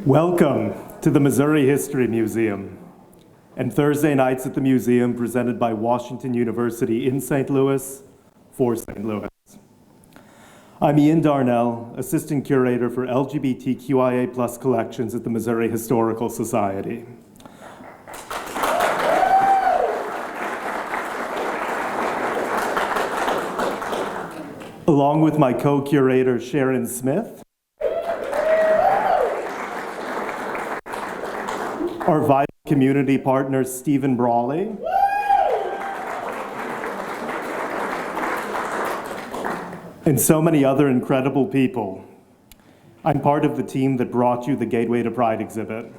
Welcome to the Missouri History Museum and Thursday nights at the museum presented by Washington University in St. Louis for St. Louis. I'm Ian Darnell, Assistant Curator for LGBTQIA+ collections at the Missouri Historical Society. Along with my co-curator Sharon Smith, our vital community partner, Stephen Brawley, and so many other incredible people. I'm part of the team that brought you the Gateway to Pride exhibit.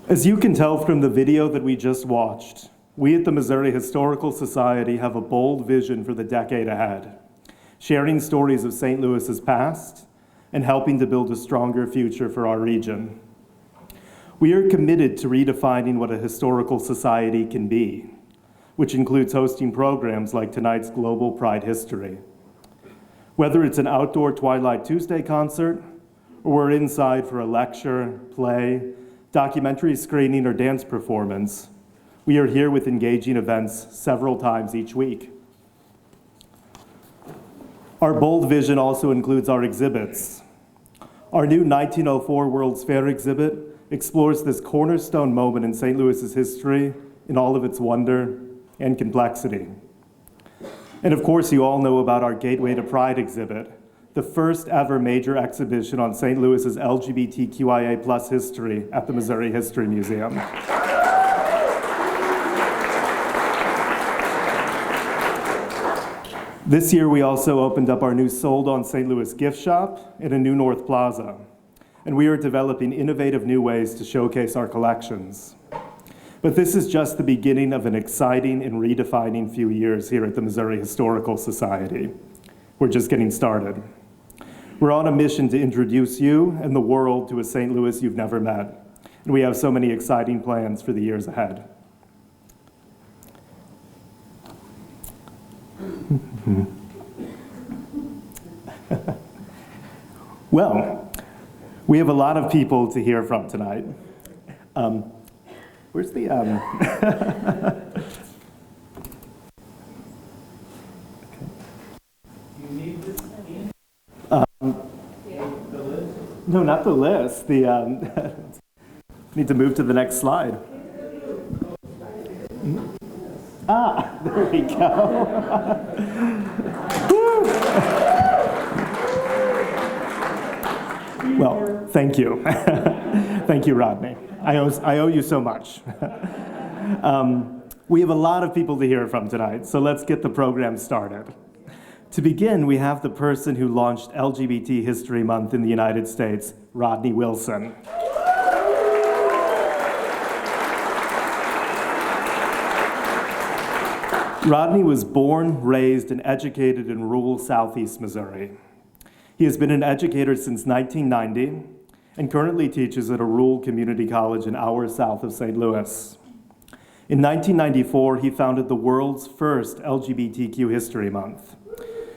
As you can tell from the video that we just watched, we at the Missouri Historical Society have a bold vision for the decade ahead, sharing stories of St. Louis's past and helping to build a stronger future for our region. We are committed to redefining what a historical society can be, which includes hosting programs like tonight's Global Pride History. Whether it's an outdoor Twilight Tuesday concert, or we're inside for a lecture, play, documentary screening, or dance performance, we are here with engaging events several times each week. Our bold vision also includes our exhibits. Our new 1904 World's Fair exhibit explores this cornerstone moment in St. Louis's history in all of its wonder and complexity. And of course, you all know about our Gateway to Pride exhibit, the first ever major exhibition on St. Louis's LGBTQIA+ history at the Missouri History Museum. This year, we also opened up our new Sold on St. Louis gift shop in a new North Plaza, and we are developing innovative new ways to showcase our collections. But this is just the beginning of an exciting and redefining few years here at the Missouri Historical Society. We're just getting started. We're on a mission to introduce you and the world to a St. Louis you've never met, and we have so many exciting plans for the years ahead. Well, we have a lot of people to hear from tonight. Where's the You need this the list? No, not the list. The need to move to the next slide. Ah, there we go. Well, thank you. Thank you, Rodney. I owe you so much. We have a lot of people to hear from tonight, so let's get the program started. To begin, we have the person who launched LGBT History Month in the United States, Rodney Wilson. Rodney was born, raised, and educated in rural southeast Missouri. He has been an educator since 1990 and currently teaches at a rural community college an hour south of St. Louis. In 1994, he founded the world's first LGBTQ History Month,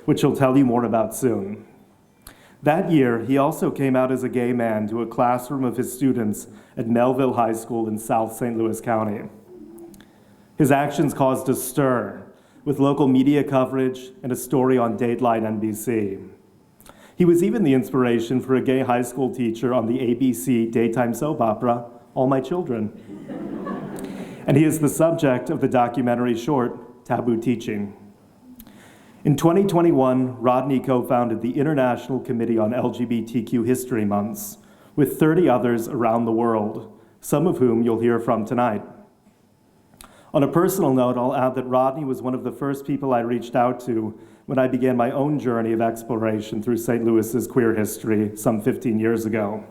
which he'll tell you more about soon. That year, he also came out as a gay man to a classroom of his students at Melville High School in South St. Louis County. His actions caused a stir, with local media coverage and a story on Dateline NBC. He was even the inspiration for a gay high school teacher on the ABC daytime soap opera, All My Children. And he is the subject of the documentary short, Taboo Teaching. In 2021, Rodney co-founded the International Committee on LGBTQ History Months with 30 others around the world, some of whom you'll hear from tonight. On a personal note, I'll add that Rodney was one of the first people I reached out to when I began my own journey of exploration through St. Louis's queer history some 15 years ago.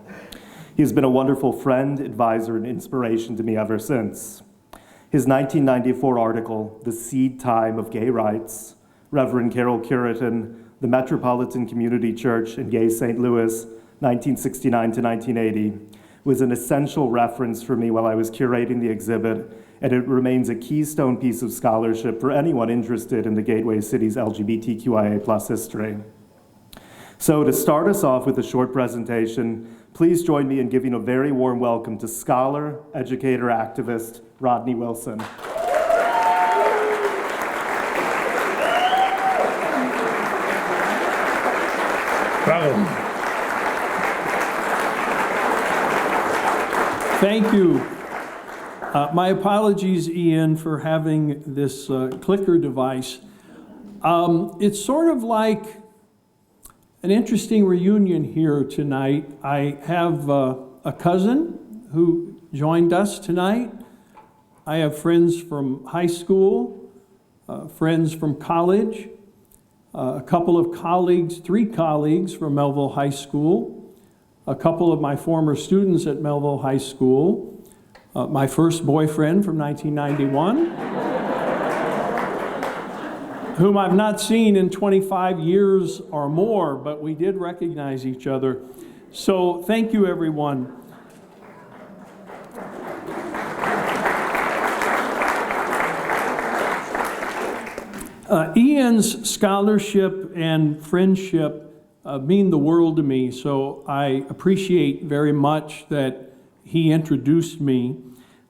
He's been a wonderful friend, advisor, and inspiration to me ever since. His 1994 article, The Seed Time of Gay Rights, Reverend Carol Curitin, the Metropolitan Community Church in Gay St. Louis, 1969 to 1980, was an essential reference for me while I was curating the exhibit and it remains a keystone piece of scholarship for anyone interested in the Gateway City's LGBTQIA+ history. So to start us off with a short presentation, please join me in giving a very warm welcome to scholar, educator, activist, Rodney Wilson. Bravo. Thank you. My apologies, Ian, for having this clicker device. It's sort of like an interesting reunion here tonight. I have a cousin who joined us tonight. I have friends from high school, friends from college, a couple of colleagues, 3 colleagues from Melville High School, a couple of my former students at Melville High School, my first boyfriend from 1991, whom I've not seen in 25 years or more, but we did recognize each other. So thank you, everyone. Ian's scholarship and friendship mean the world to me, so I appreciate very much that he introduced me.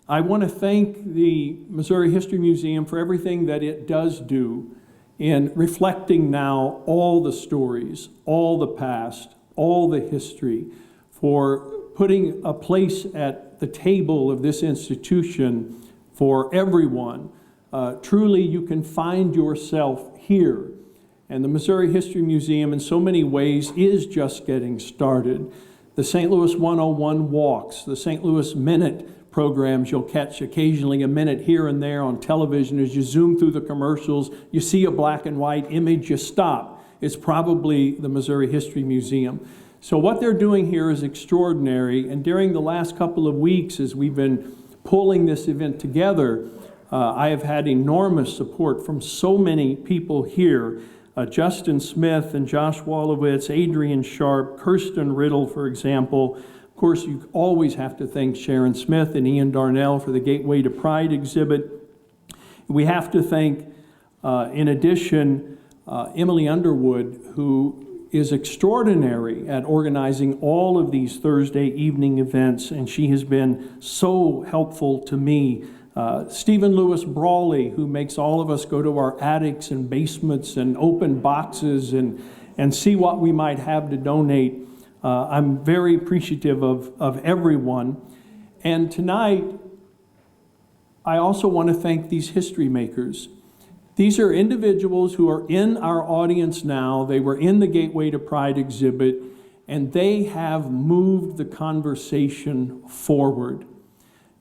I want to thank the Missouri History Museum for everything that it does do in reflecting now all the stories, all the past, all the history, for putting a place at the table of this institution for everyone. Truly, you can find yourself here. And the Missouri History Museum, in so many ways, is just getting started. The St. Louis 101 walks, the St. Louis Minute programs, you'll catch occasionally a minute here and there on television. As you zoom through the commercials, you see a black and white image, you stop. It's probably the Missouri History Museum. So what they're doing here is extraordinary, and during the last couple of weeks as we've been pulling this event together, I have had enormous support from so many people here. Justin Smith and Josh Wolowitz, Adrian Sharp, Kirsten Riddle, for example. Of course, you always have to thank Sharon Smith and Ian Darnell for the Gateway to Pride exhibit. We have to thank, in addition, Emily Underwood, who is extraordinary at organizing all of these Thursday evening events, and she has been so helpful to me. Stephen Lewis Brawley, who makes all of us go to our attics and basements and open boxes and see what we might have to donate. I'm very appreciative of everyone. And tonight, I also want to thank these history makers. These are individuals who are in our audience now. They were in the Gateway to Pride exhibit, and they have moved the conversation forward.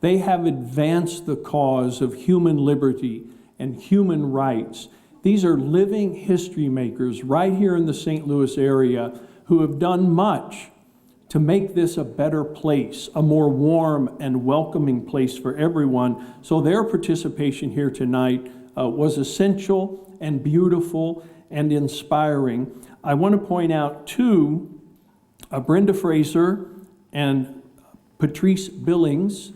They have advanced the cause of human liberty and human rights. These are living history makers right here in the St. Louis area who have done much to make this a better place, a more warm and welcoming place for everyone. So their participation here tonight was essential and beautiful and inspiring. I want to point out too, Brenda Fraser and Patrice Billings.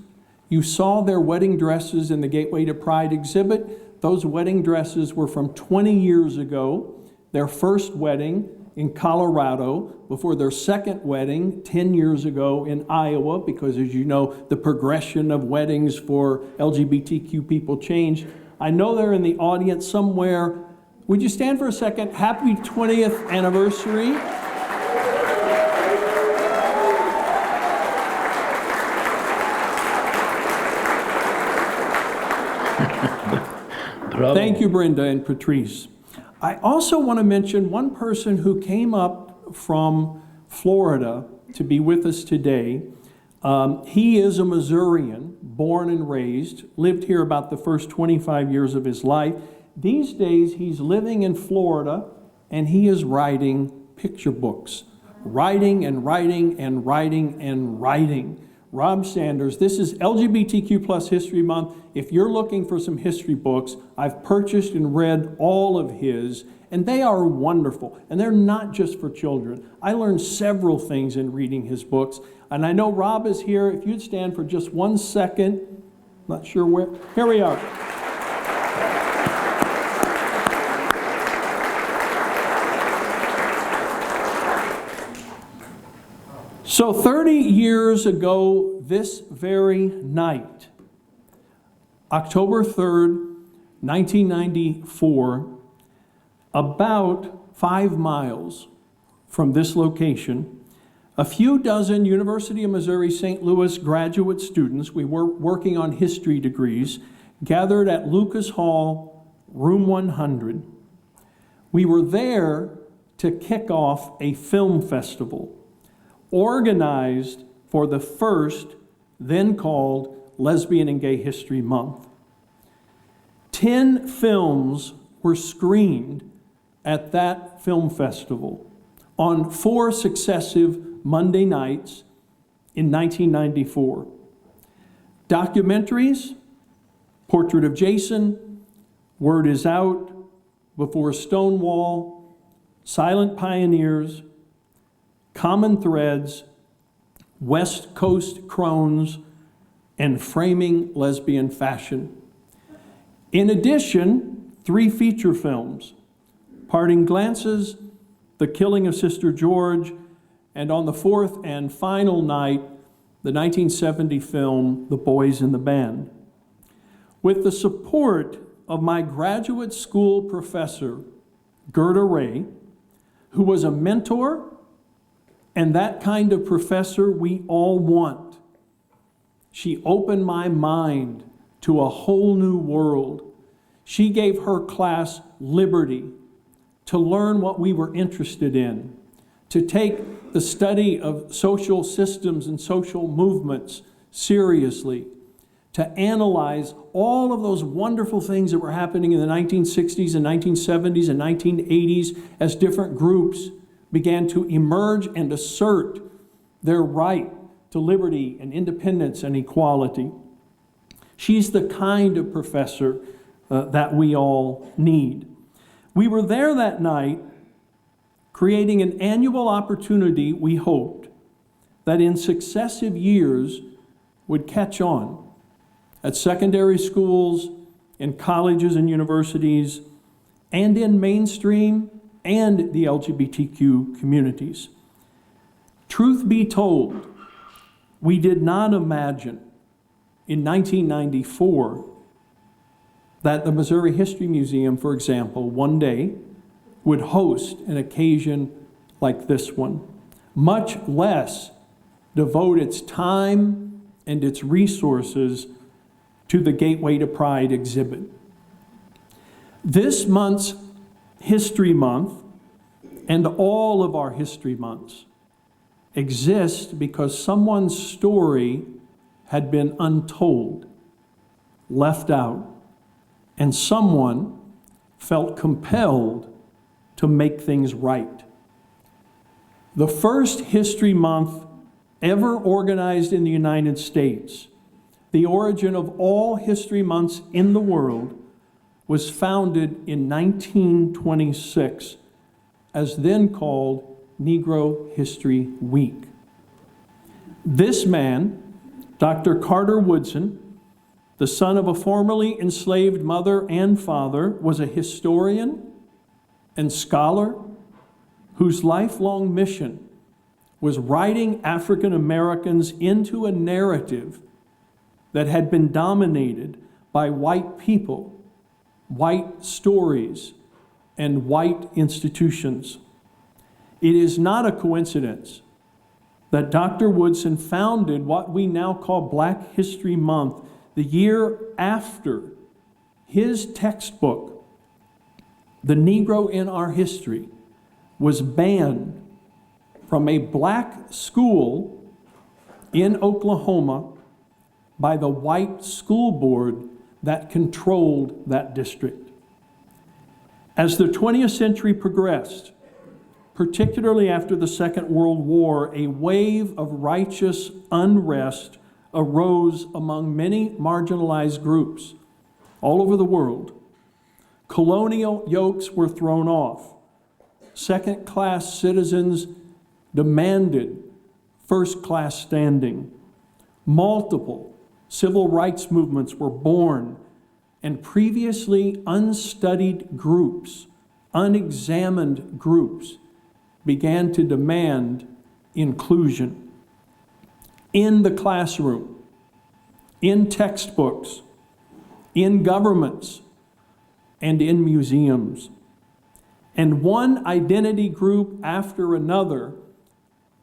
You saw their wedding dresses in the Gateway to Pride exhibit. Those wedding dresses were from 20 years ago, their first wedding in Colorado, before their second wedding 10 years ago in Iowa, because as you know, the progression of weddings for LGBTQ people changed. I know they're in the audience somewhere. Would you stand for a second? Happy 20th anniversary. Thank you, Brenda and Patrice. I also want to mention one person who came up from Florida to be with us today. He is a Missourian, born and raised, lived here about the first 25 years of his life. These days, he's living in Florida, and he is writing picture books. Writing and writing and writing and writing. Rob Sanders, this is LGBTQ+ History Month. If you're looking for some history books, I've purchased and read all of his, and they are wonderful. And they're not just for children. I learned several things in reading his books. And I know Rob is here. If you'd stand for just 1 second. Not sure where. Here we are. So 30 years ago this very night, October 3rd, 1994, about 5 miles from this location, a few dozen University of Missouri St. Louis graduate students, we were working on history degrees, gathered at Lucas Hall, room 100. We were there to kick off a film festival organized for the first, then called, Lesbian and Gay History Month. 10 films were screened at that film festival on 4 successive Monday nights in 1994. Documentaries, Portrait of Jason, Word Is Out, Before Stonewall, Silent Pioneers, Common Threads, West Coast Crones, and Framing Lesbian Fashion. In addition, 3 feature films, Parting Glances, The Killing of Sister George, and on the 4th and final night, the 1970 film, The Boys in the Band. With the support of my graduate school professor, Gerda Ray, who was a mentor and that kind of professor we all want. She opened my mind to a whole new world. She gave her class liberty to learn what we were interested in, to take the study of social systems and social movements seriously, to analyze all of those wonderful things that were happening in the 1960s and 1970s and 1980s as different groups began to emerge and assert their right to liberty and independence and equality. She's the kind of professor that we all need. We were there that night creating an annual opportunity we hoped that in successive years would catch on at secondary schools, in colleges and universities, and in mainstream and the LGBTQ communities. Truth be told, we did not imagine in 1994 that the Missouri History Museum, for example, one day would host an occasion like this one, much less devote its time and its resources to the Gateway to Pride exhibit. This month's History Month, and all of our history months, exist because someone's story had been untold, left out, and someone felt compelled to make things right. The first History Month ever organized in the United States, the origin of all history months in the world, was founded in 1926 as then called Negro History Week. This man, Dr. Carter Woodson, the son of a formerly enslaved mother and father, was a historian and scholar whose lifelong mission was writing African Americans into a narrative that had been dominated by white people, white stories, and white institutions. It is not a coincidence that Dr. Woodson founded what we now call Black History Month the year after his textbook, The Negro in Our History, was banned from a black school in Oklahoma by the white school board that controlled that district. As the 20th century progressed, particularly after the Second World War, a wave of righteous unrest arose among many marginalized groups all over the world. Colonial yokes were thrown off. Second-class citizens demanded first-class standing. Multiple civil rights movements were born, and previously unstudied groups, unexamined groups, began to demand inclusion in the classroom, in textbooks, in governments, and in museums. And one identity group after another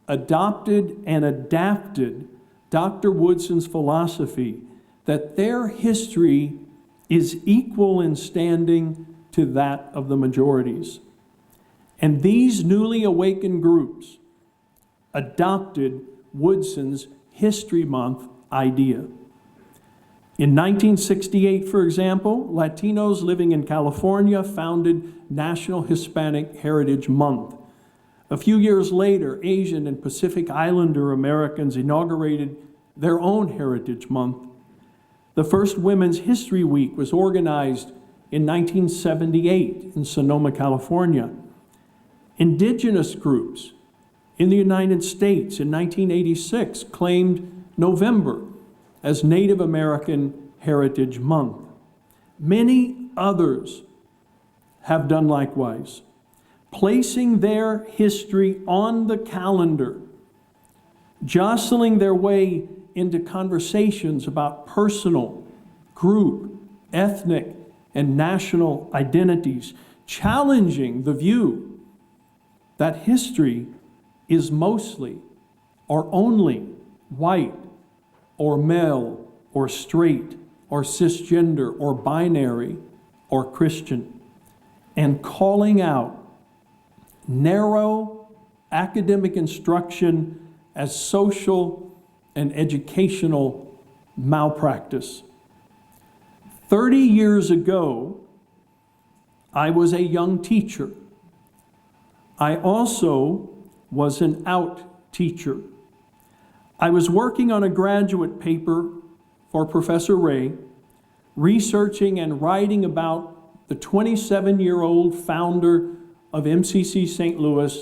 adopted and adapted Dr. Woodson's philosophy that their history is equal in standing to that of the majorities. And these newly awakened groups adopted Woodson's History Month idea. In 1968, for example, Latinos living in California founded National Hispanic Heritage Month. A few years later, Asian and Pacific Islander Americans inaugurated their own Heritage Month. The first Women's History Week was organized in 1978 in Sonoma, California. Indigenous groups in the United States in 1986 claimed November as Native American Heritage Month. Many others have done likewise, placing their history on the calendar, jostling their way into conversations about personal, group, ethnic, and national identities, challenging the view that history is mostly or only white or male or straight or cisgender or binary or Christian, and calling out narrow academic instruction as social and educational malpractice. 30 years ago, I was a young teacher. I also was an out teacher. I was working on a graduate paper for Professor Ray, researching and writing about the 27-year-old founder of MCC St. Louis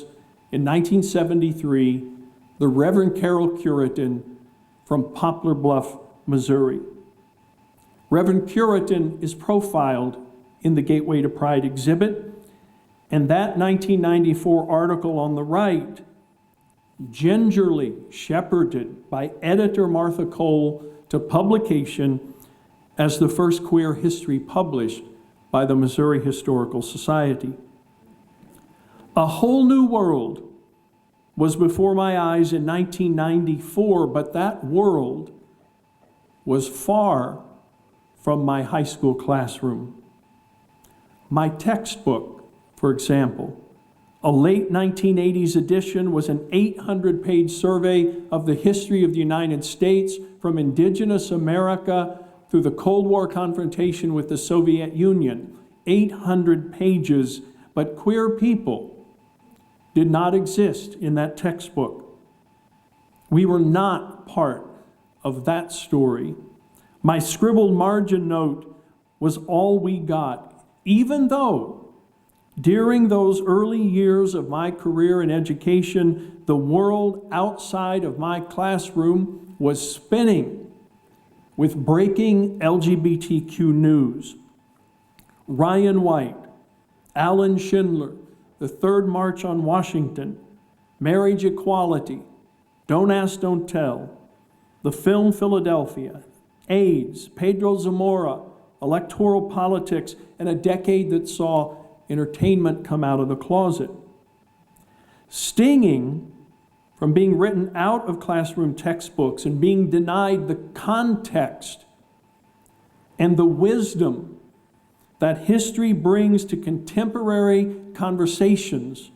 in 1973, the Reverend Carol Curitin from Poplar Bluff, Missouri. Reverend Curitin is profiled in the Gateway to Pride exhibit, and that 1994 article on the right, gingerly shepherded by editor Martha Cole to publication as the first queer history published by the Missouri Historical Society. A whole new world was before my eyes in 1994, but that world was far from my high school classroom. My textbook, for example, a late 1980s edition, was an 800-page survey of the history of the United States from indigenous America through the Cold War confrontation with the Soviet Union. 800 pages, but queer people did not exist in that textbook. We were not part of that story. My scribbled margin note was all we got, even though during those early years of my career in education, the world outside of my classroom was spinning with breaking LGBTQ news. Ryan White, Alan Schindler, the Third March on Washington, marriage equality, Don't Ask, Don't Tell, the film Philadelphia, AIDS, Pedro Zamora, electoral politics, and a decade that saw entertainment come out of the closet. Stinging from being written out of classroom textbooks and being denied the context and the wisdom that history brings to contemporary conversations.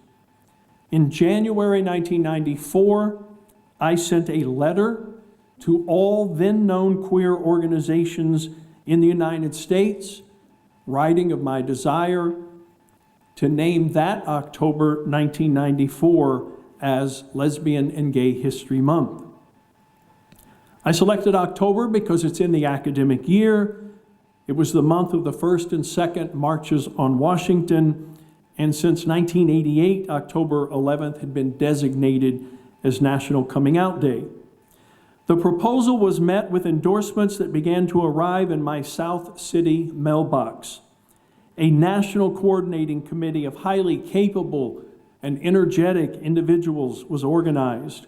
In January 1994, I sent a letter to all then known queer organizations in the United States, writing of my desire to name that October 1994 as Lesbian and Gay History Month. I selected October because it's in the academic year. It was the month of the first and second marches on Washington, and since 1988, October 11th had been designated as National Coming Out Day. The proposal was met with endorsements that began to arrive in my South City mailbox. A national coordinating committee of highly capable and energetic individuals was organized.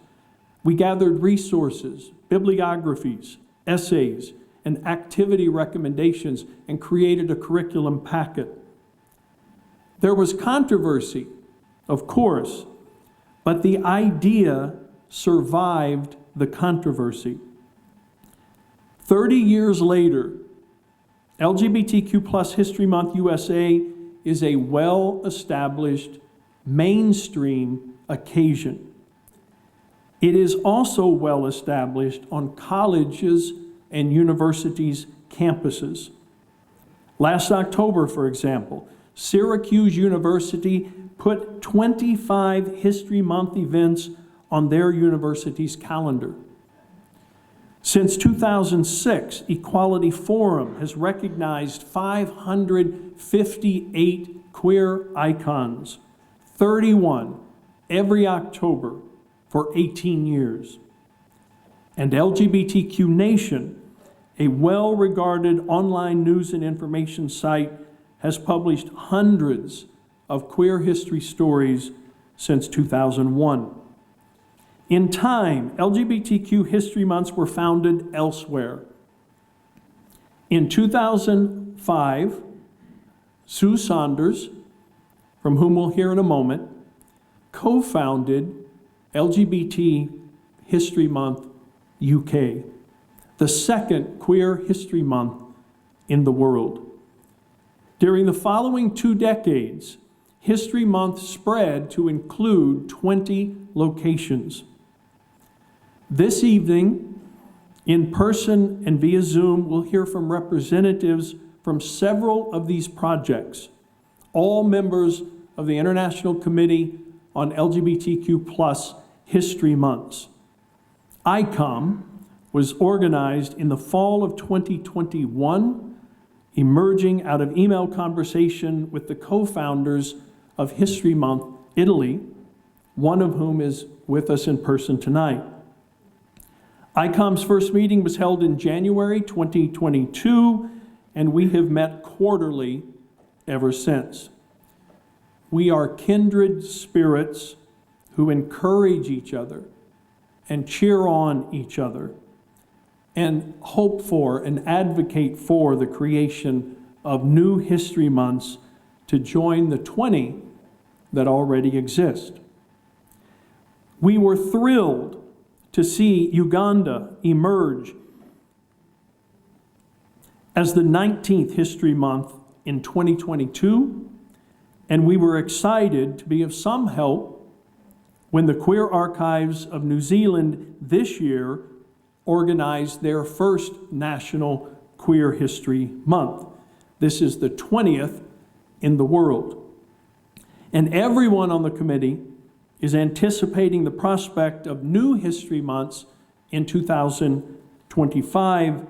We gathered resources, bibliographies, essays, and activity recommendations and created a curriculum packet. There was controversy, of course, but the idea survived the controversy. 30 years later, LGBTQ+ History Month USA is a well-established mainstream occasion. It is also well established on colleges and universities' campuses. Last October, for example, Syracuse University put 25 History Month events on their university's calendar. Since 2006, Equality Forum has recognized 558 queer icons, 31 every October for 18 years. And LGBTQ Nation, a well-regarded online news and information site, has published hundreds of queer history stories since 2001. In time, LGBTQ History Months were founded elsewhere. In 2005, Sue Saunders, from whom we'll hear in a moment, co-founded LGBT History Month UK, the second queer history month in the world. During the following 2 decades, History Month spread to include 20 locations. This evening, in person and via Zoom, we'll hear from representatives from several of these projects, all members of the International Committee on LGBTQ+ History Months. ICOM was organized in the fall of 2021, emerging out of email conversation with the co-founders of History Month Italy, one of whom is with us in person tonight. ICOM's first meeting was held in January 2022, and we have met quarterly ever since. We are kindred spirits who encourage each other and cheer on each other and hope for and advocate for the creation of new history months to join the 20 that already exist. We were thrilled to see Uganda emerge as the 19th History Month in 2022, and we were excited to be of some help when the Queer Archives of New Zealand this year organized their first National Queer History Month. This is the 20th in the world. And everyone on the committee is anticipating the prospect of new history months in 2025,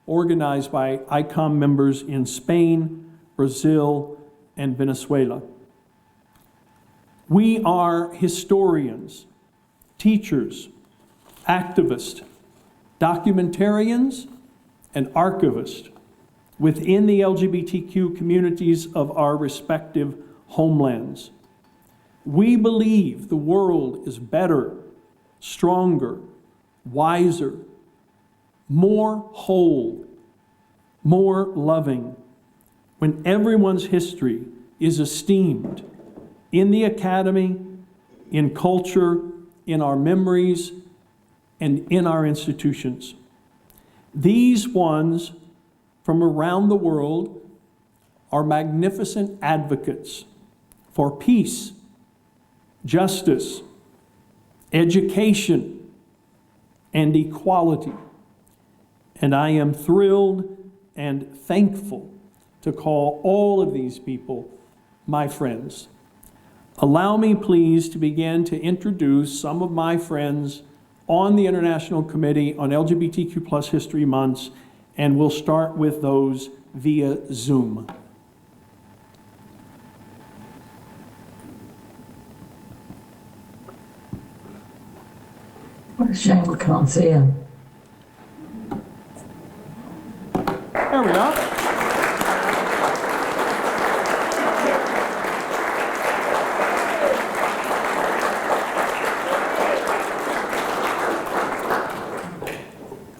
organized by ICOM members in Spain, Brazil, and Venezuela. We are historians, teachers, activists, documentarians, and archivists within the LGBTQ communities of our respective homelands. We believe the world is better, stronger, wiser, more whole, more loving, when everyone's history is esteemed in the academy, in culture, in our memories, and in our institutions. These ones from around the world are magnificent advocates for peace, justice, education, and equality. And I am thrilled and thankful to call all of these people my friends. Allow me, please, to begin to introduce some of my friends on the International Committee on LGBTQ+ History Months, and we'll start with those via Zoom. What a shame we can't see him.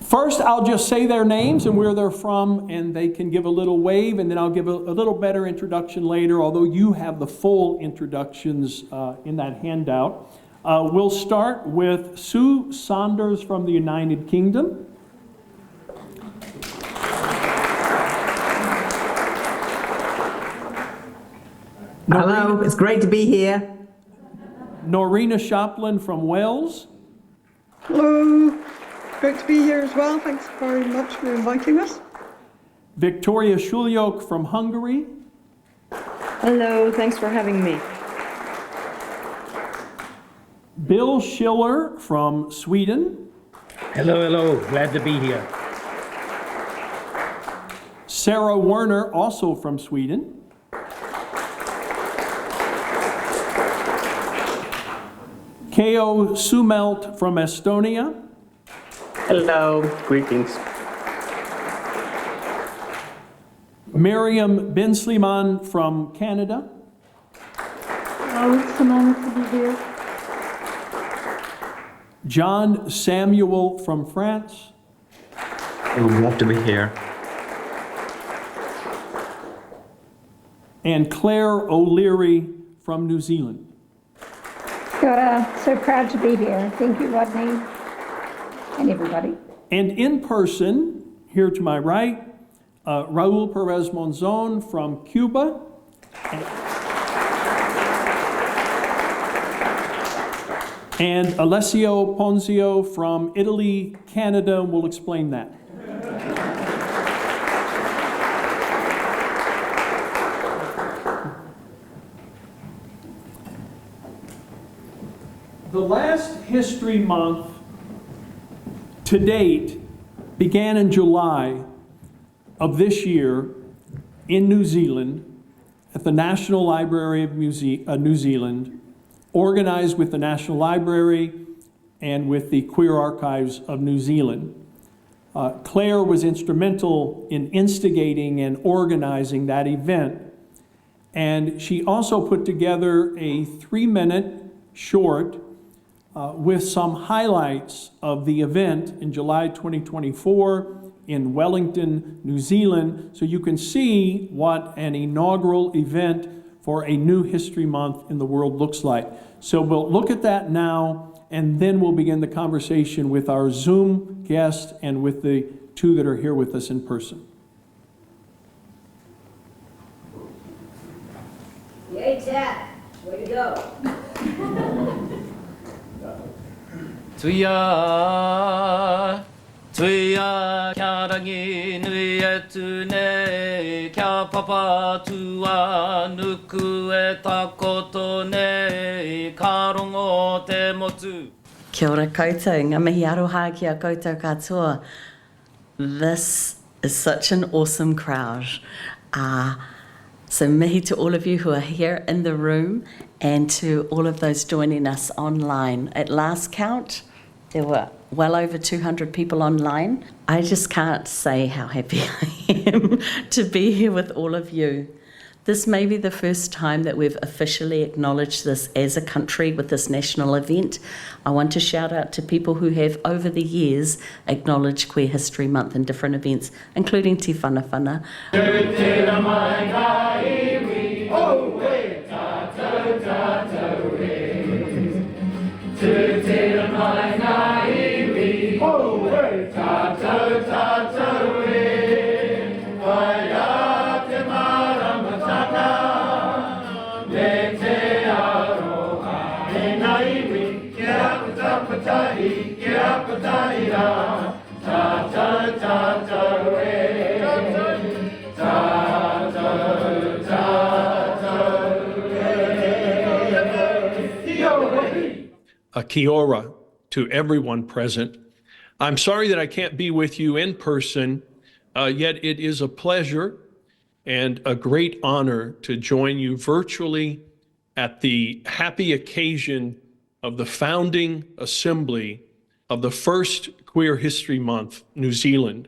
First, I'll just say their names and where they're from, and they can give a little wave, and then I'll give a little better introduction later, although you have the full introductions in that handout. We'll start with Sue Saunders from the United Kingdom. Hello, it's great to be here. Norina Shoplin from Wales. Hello, great to be here as well. Thanks very much for inviting us. Victoria Shulyok from Hungary. Hello, thanks for having me. Bill Schiller from Sweden. Hello, glad to be here. Sarah Werner, also from Sweden. Keo Sumelt from Estonia. Hello, greetings. Miriam Binsliman from Canada. Hello, it's an honor to be here. John Samuel from France. Glad to be here. And Claire O'Leary from New Zealand. Kia ora. So proud to be here. Thank you, Rodney, and everybody. And in person, here to my right, Raul Perez Monzon from Cuba. And Alessio Ponzio from Italy, Canada. We'll explain that. The last History Month to date began in July of this year in New Zealand at the National Library of New Zealand, organized with the National Library and with the Queer Archives of New Zealand. Claire was instrumental in instigating and organizing that event. And she also put together a 3-minute short with some highlights of the event in July 2024 in Wellington, New Zealand, so you can see what an inaugural event for a new History Month in the world looks like. So we'll look at that now, and then we'll begin the conversation with our Zoom guest and with the two that are here with us in person. Yay, Ted. Way to go. Tuya kyaragi nuyetune kya papa tua nukueta koto ne karongo te motu. Kia ora koutou, ngā mihi aroha ki a koutou katoa. This is such an awesome crowd. So mihi to all of you who are here in the room and to all of those joining us online. At last count, there were well over 200 people online. I just can't say how happy I am to be here with all of you. This may be the first time that we've officially acknowledged this as a country with this national event. I want to shout out to people who have over the years acknowledged Queer History Month in different events, including Te Whanawhana. A kia ora to everyone present. I'm sorry that I can't be with you in person, yet it is a pleasure and a great honor to join you virtually at the happy occasion of the founding assembly of the first Queer History Month, New Zealand.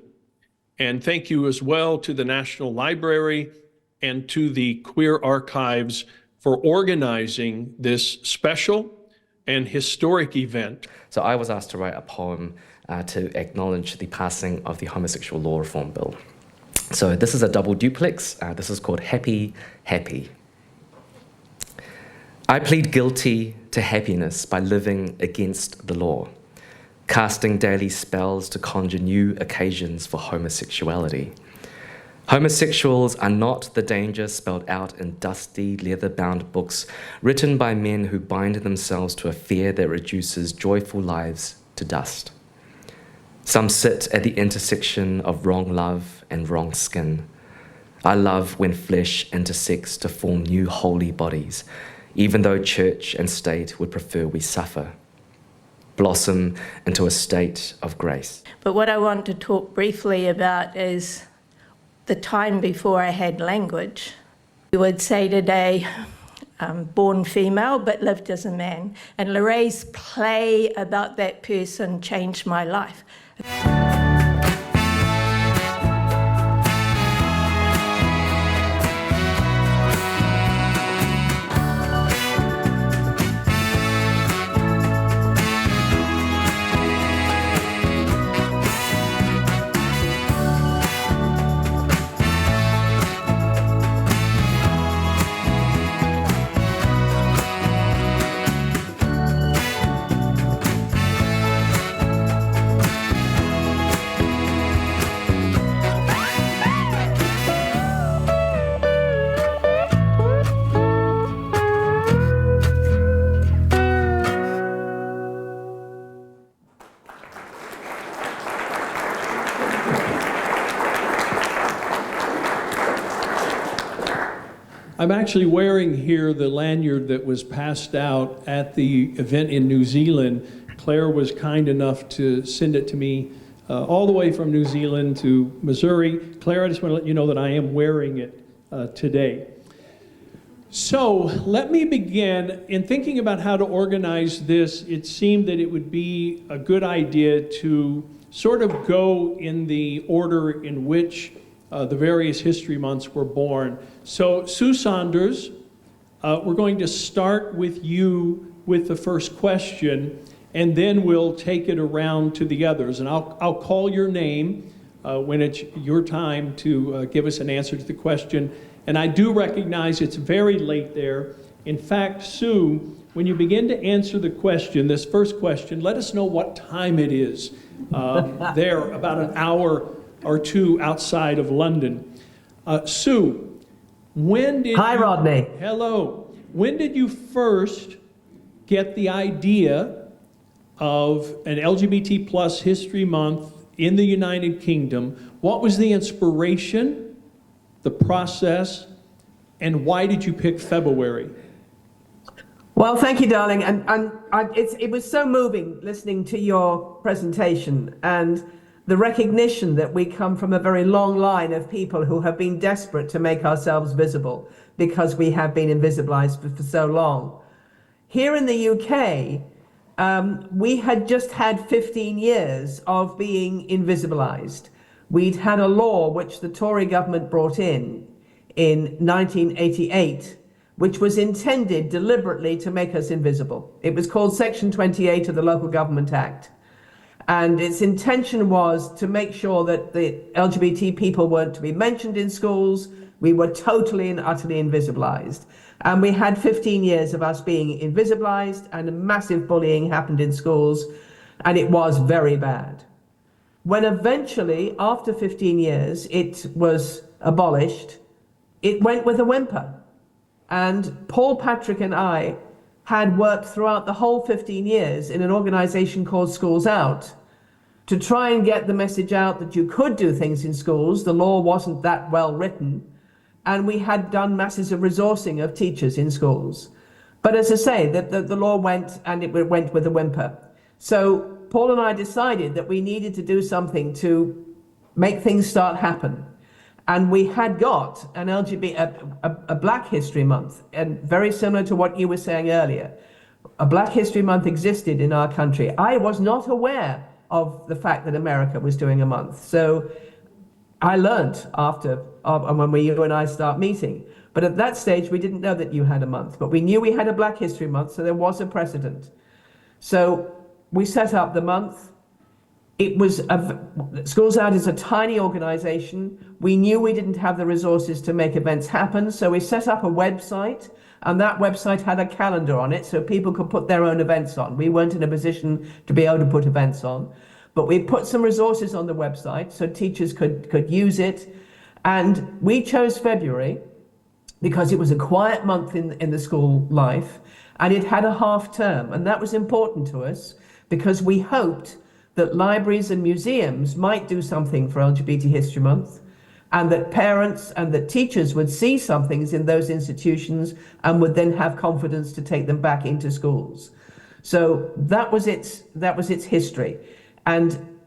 And thank you as well to the National Library and to the Queer Archives for organizing this special and historic event. So I was asked to write a poem to acknowledge the passing of the Homosexual Law Reform Bill. So this is a double duplex. This is called Happy, Happy. I plead guilty to happiness by living against the law, casting daily spells to conjure new occasions for homosexuality. Homosexuals are not the danger spelled out in dusty, leather-bound books written by men who bind themselves to a fear that reduces joyful lives to dust. Some sit at the intersection of wrong love and wrong skin. I love when flesh intersects to form new holy bodies, even though church and state would prefer we suffer. Blossom into a state of grace. But what I want to talk briefly about is the time before I had language. We would say today, born female but lived as a man. And Lorraine's play about that person changed my life. I'm actually wearing here the lanyard that was passed out at the event in New Zealand. Claire was kind enough to send it to me all the way from New Zealand to Missouri. Claire, I just want to let you know that I am wearing it today. So let me begin. In thinking about how to organize this, it seemed that it would be a good idea to sort of go in the order in which the various history months were born. So Sue Saunders, we're going to start with you with the first question, and then we'll take it around to the others. And I'll call your name when it's your time to give us an answer to the question. And I do recognize it's very late there. In fact, Sue, when you begin to answer the question, this first question, let us know what time it is. There, about an hour or two outside of London. Sue, when did Hi, Rodney. Hello. When did you first get the idea of an LGBT plus History Month in the United Kingdom? What was the inspiration, the process, and why did you pick February? Well, thank you, darling. And it was so moving listening to your presentation and the recognition that we come from a very long line of people who have been desperate to make ourselves visible because we have been invisibilized for so long. Here in the UK, we had just had 15 years of being invisibilized. We'd had a law which the Tory government brought in 1988, which was intended deliberately to make us invisible. It was called Section 28 of the Local Government Act. And its intention was to make sure that the LGBT people weren't to be mentioned in schools. We were totally and utterly invisibilized. And we had 15 years of us being invisibilized, and massive bullying happened in schools, and it was very bad. When eventually, after 15 years, it was abolished, it went with a whimper. And Paul Patrick and I had worked throughout the whole 15 years in an organization called Schools Out to try and get the message out that you could do things in schools. The law wasn't that well written, and we had done masses of resourcing of teachers in schools. But as I say, the law went, and it went with a whimper. So Paul and I decided that we needed to do something to make things start happen. And we had got an a Black History Month, and very similar to what you were saying earlier. A Black History Month existed in our country. I was not aware of the fact that America was doing a month. So I learned after, when you and I start meeting. But at that stage, we didn't know that you had a month, but we knew we had a Black History Month, so there was a precedent. So we set up the month. Schools Out is a tiny organization. We knew we didn't have the resources to make events happen, so we set up a website, and that website had a calendar on it so people could put their own events on. We weren't in a position to be able to put events on, but we put some resources on the website so teachers could use it. And we chose February because it was a quiet month in the school life, and it had a half term, and that was important to us because we hoped that libraries and museums might do something for LGBT History Month, and that parents and that teachers would see some things in those institutions and would then have confidence to take them back into schools. So that was its history. And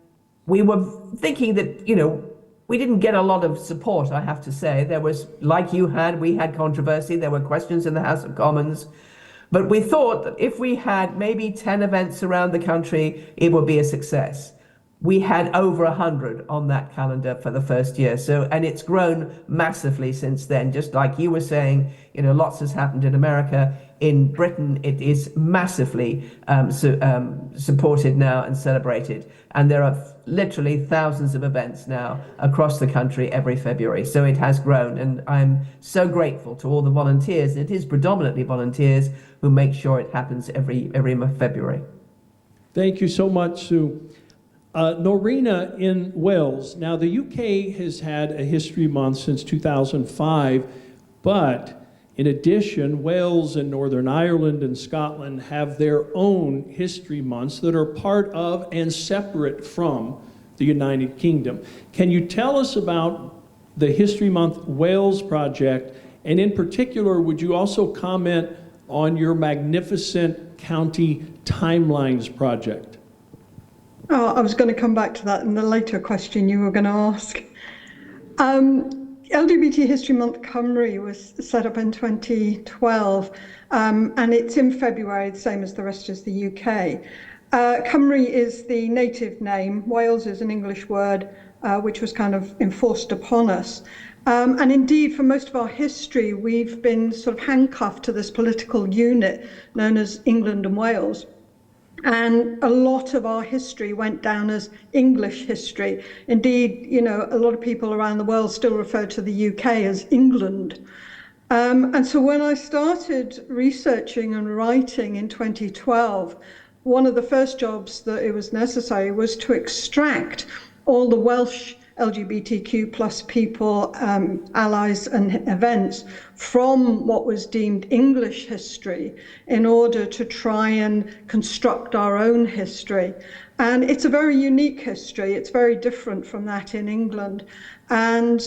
we were thinking that, we didn't get a lot of support, I have to say. There was, like we had controversy, there were questions in the House of Commons. But we thought that if we had maybe 10 events around the country, it would be a success. We had over 100 on that calendar for the first year. And it's grown massively since then. Just like you were saying, lots has happened in America. In Britain, it is massively supported now and celebrated. And there are literally thousands of events now across the country every February. So it has grown. And I'm so grateful to all the volunteers. It is predominantly volunteers who make sure it happens every February. Thank you so much, Sue. Norina in Wales. Now, the UK has had a History Month since 2005, but in addition, Wales and Northern Ireland and Scotland have their own history months that are part of and separate from the United Kingdom. Can you tell us about the History Month Wales project? And in particular, would you also comment on your magnificent county timelines project? Oh, I was going to come back to that in the later question you were going to ask. LGBT History Month Cymru was set up in 2012, and it's in February, the same as the rest of the UK. Cymru is the native name. Wales is an English word, which was kind of enforced upon us. And indeed, for most of our history, we've been sort of handcuffed to this political unit known as England and Wales. And a lot of our history went down as English history. Indeed, a lot of people around the world still refer to the UK as England. And so when I started researching and writing in 2012, one of the first jobs that it was necessary was to extract all the Welsh LGBTQ plus people, allies and events from what was deemed English history in order to try and construct our own history. And it's a very unique history. It's very different from that in England. And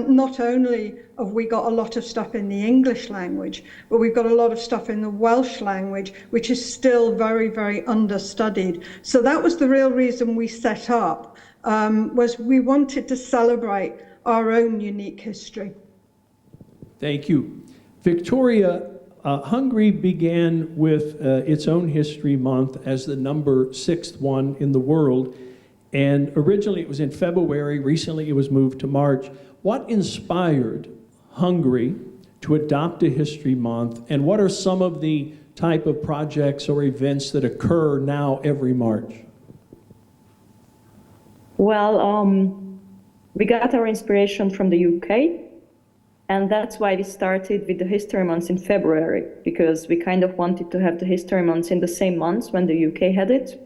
not only have we got a lot of stuff in the English language, but we've got a lot of stuff in the Welsh language, which is still very, very understudied. So that was the real reason we set up. Was we wanted to celebrate our own unique history. Thank you. Victoria, Hungary began with its own History Month as the number 6th one in the world. And originally it was in February, recently it was moved to March. What inspired Hungary to adopt a History Month, and what are some of the type of projects or events that occur now every March? Well, we got our inspiration from the UK, and that's why we started with the History Months in February, because we kind of wanted to have the History Months in the same months when the UK had it.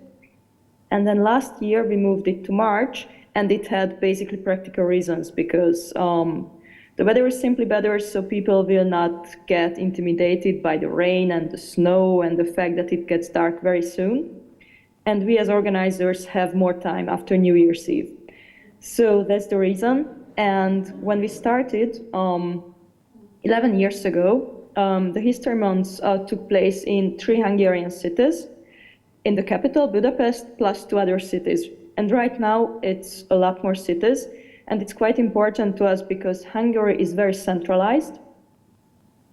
And then last year we moved it to March, and it had basically practical reasons, because the weather is simply better, so people will not get intimidated by the rain and the snow and the fact that it gets dark very soon. And we as organizers have more time after New Year's Eve. So that's the reason. And when we started 11 years ago, the History Months took place in 3 Hungarian cities, in the capital, Budapest, plus 2 other cities. And right now it's a lot more cities. And it's quite important to us because Hungary is very centralized.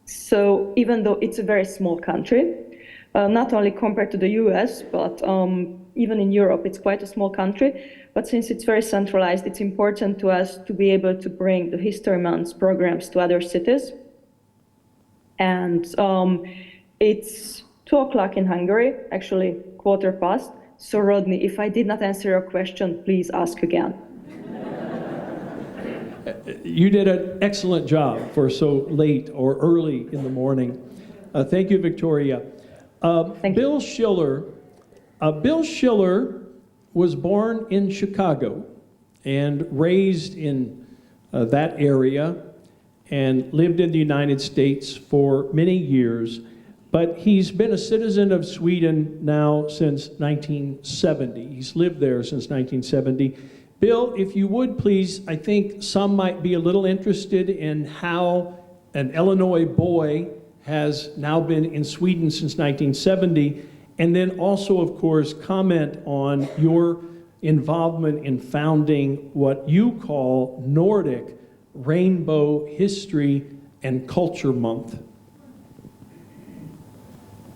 So even though it's a very small country, not only compared to the US, but even in Europe, it's quite a small country. But since it's very centralized, it's important to us to be able to bring the History Months programs to other cities. And it's 2 o'clock in Hungary, actually 1:15, So Rodney, if I did not answer your question, please ask again. You did an excellent job for so late or early in the morning. Thank you, Victoria. Bill Schiller. Bill Schiller was born in Chicago and raised in that area and lived in the United States for many years. But he's been a citizen of Sweden now since 1970. He's lived there since 1970. Bill, if you would please, I think some might be a little interested in how an Illinois boy has now been in Sweden since 1970, and then also, of course, comment on your involvement in founding what you call Nordic Rainbow History and Culture Month.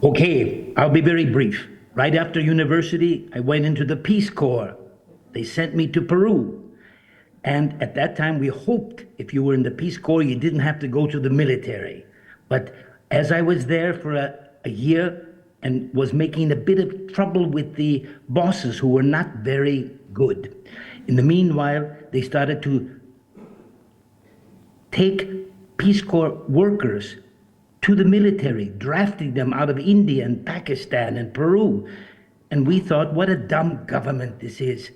Okay, I'll be very brief. Right after university, I went into the Peace Corps. They sent me to Peru. And at that time, we hoped if you were in the Peace Corps, you didn't have to go to the military. But as I was there for a year and was making a bit of trouble with the bosses who were not very good, in the meanwhile, they started to take Peace Corps workers to the military, drafting them out of India and Pakistan and Peru. And we thought, what a dumb government this is.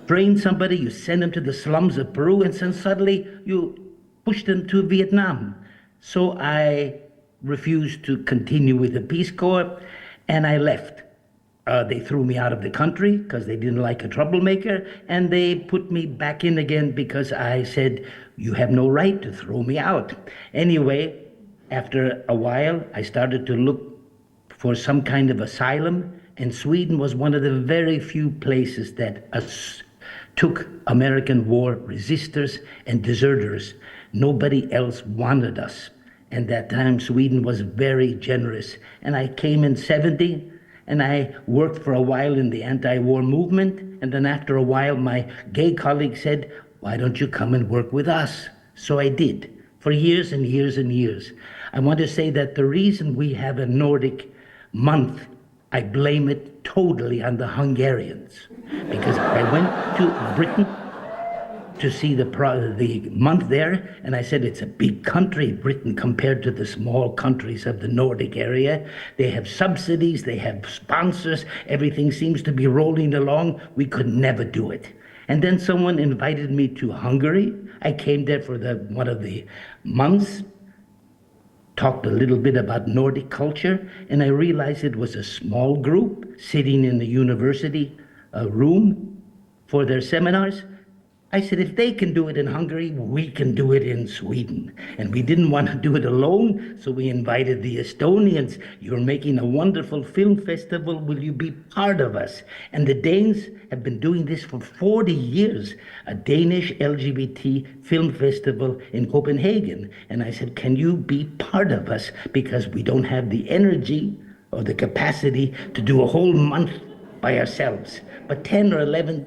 Train somebody, you send them to the slums of Peru, and then suddenly you push them to Vietnam. So I refused to continue with the Peace Corps, and I left. They threw me out of the country because they didn't like a troublemaker, and they put me back in again because I said, you have no right to throw me out. Anyway, after a while, I started to look for some kind of asylum, and Sweden was one of the very few places that took American war resistors and deserters. Nobody else wanted us. And that time, Sweden was very generous. And I came in 70, and I worked for a while in the anti-war movement. And then after a while, my gay colleague said, why don't you come and work with us? So I did, for years and years and years. I want to say that the reason we have a Nordic month, I blame it totally on the Hungarians, because I went to Britain to see the month there, and I said it's a big country, Britain, compared to the small countries of the Nordic area. They have subsidies, they have sponsors, everything seems to be rolling along. We could never do it. And then someone invited me to Hungary. I came there for one of the months, talked a little bit about Nordic culture, and I realized it was a small group sitting in the university room for their seminars. I said, if they can do it in Hungary, we can do it in Sweden. And we didn't want to do it alone, so we invited the Estonians. You're making a wonderful film festival. Will you be part of us? And the Danes have been doing this for 40 years, a Danish LGBT film festival in Copenhagen. And I said, can you be part of us? Because we don't have the energy or the capacity to do a whole month by ourselves. But 10 or 11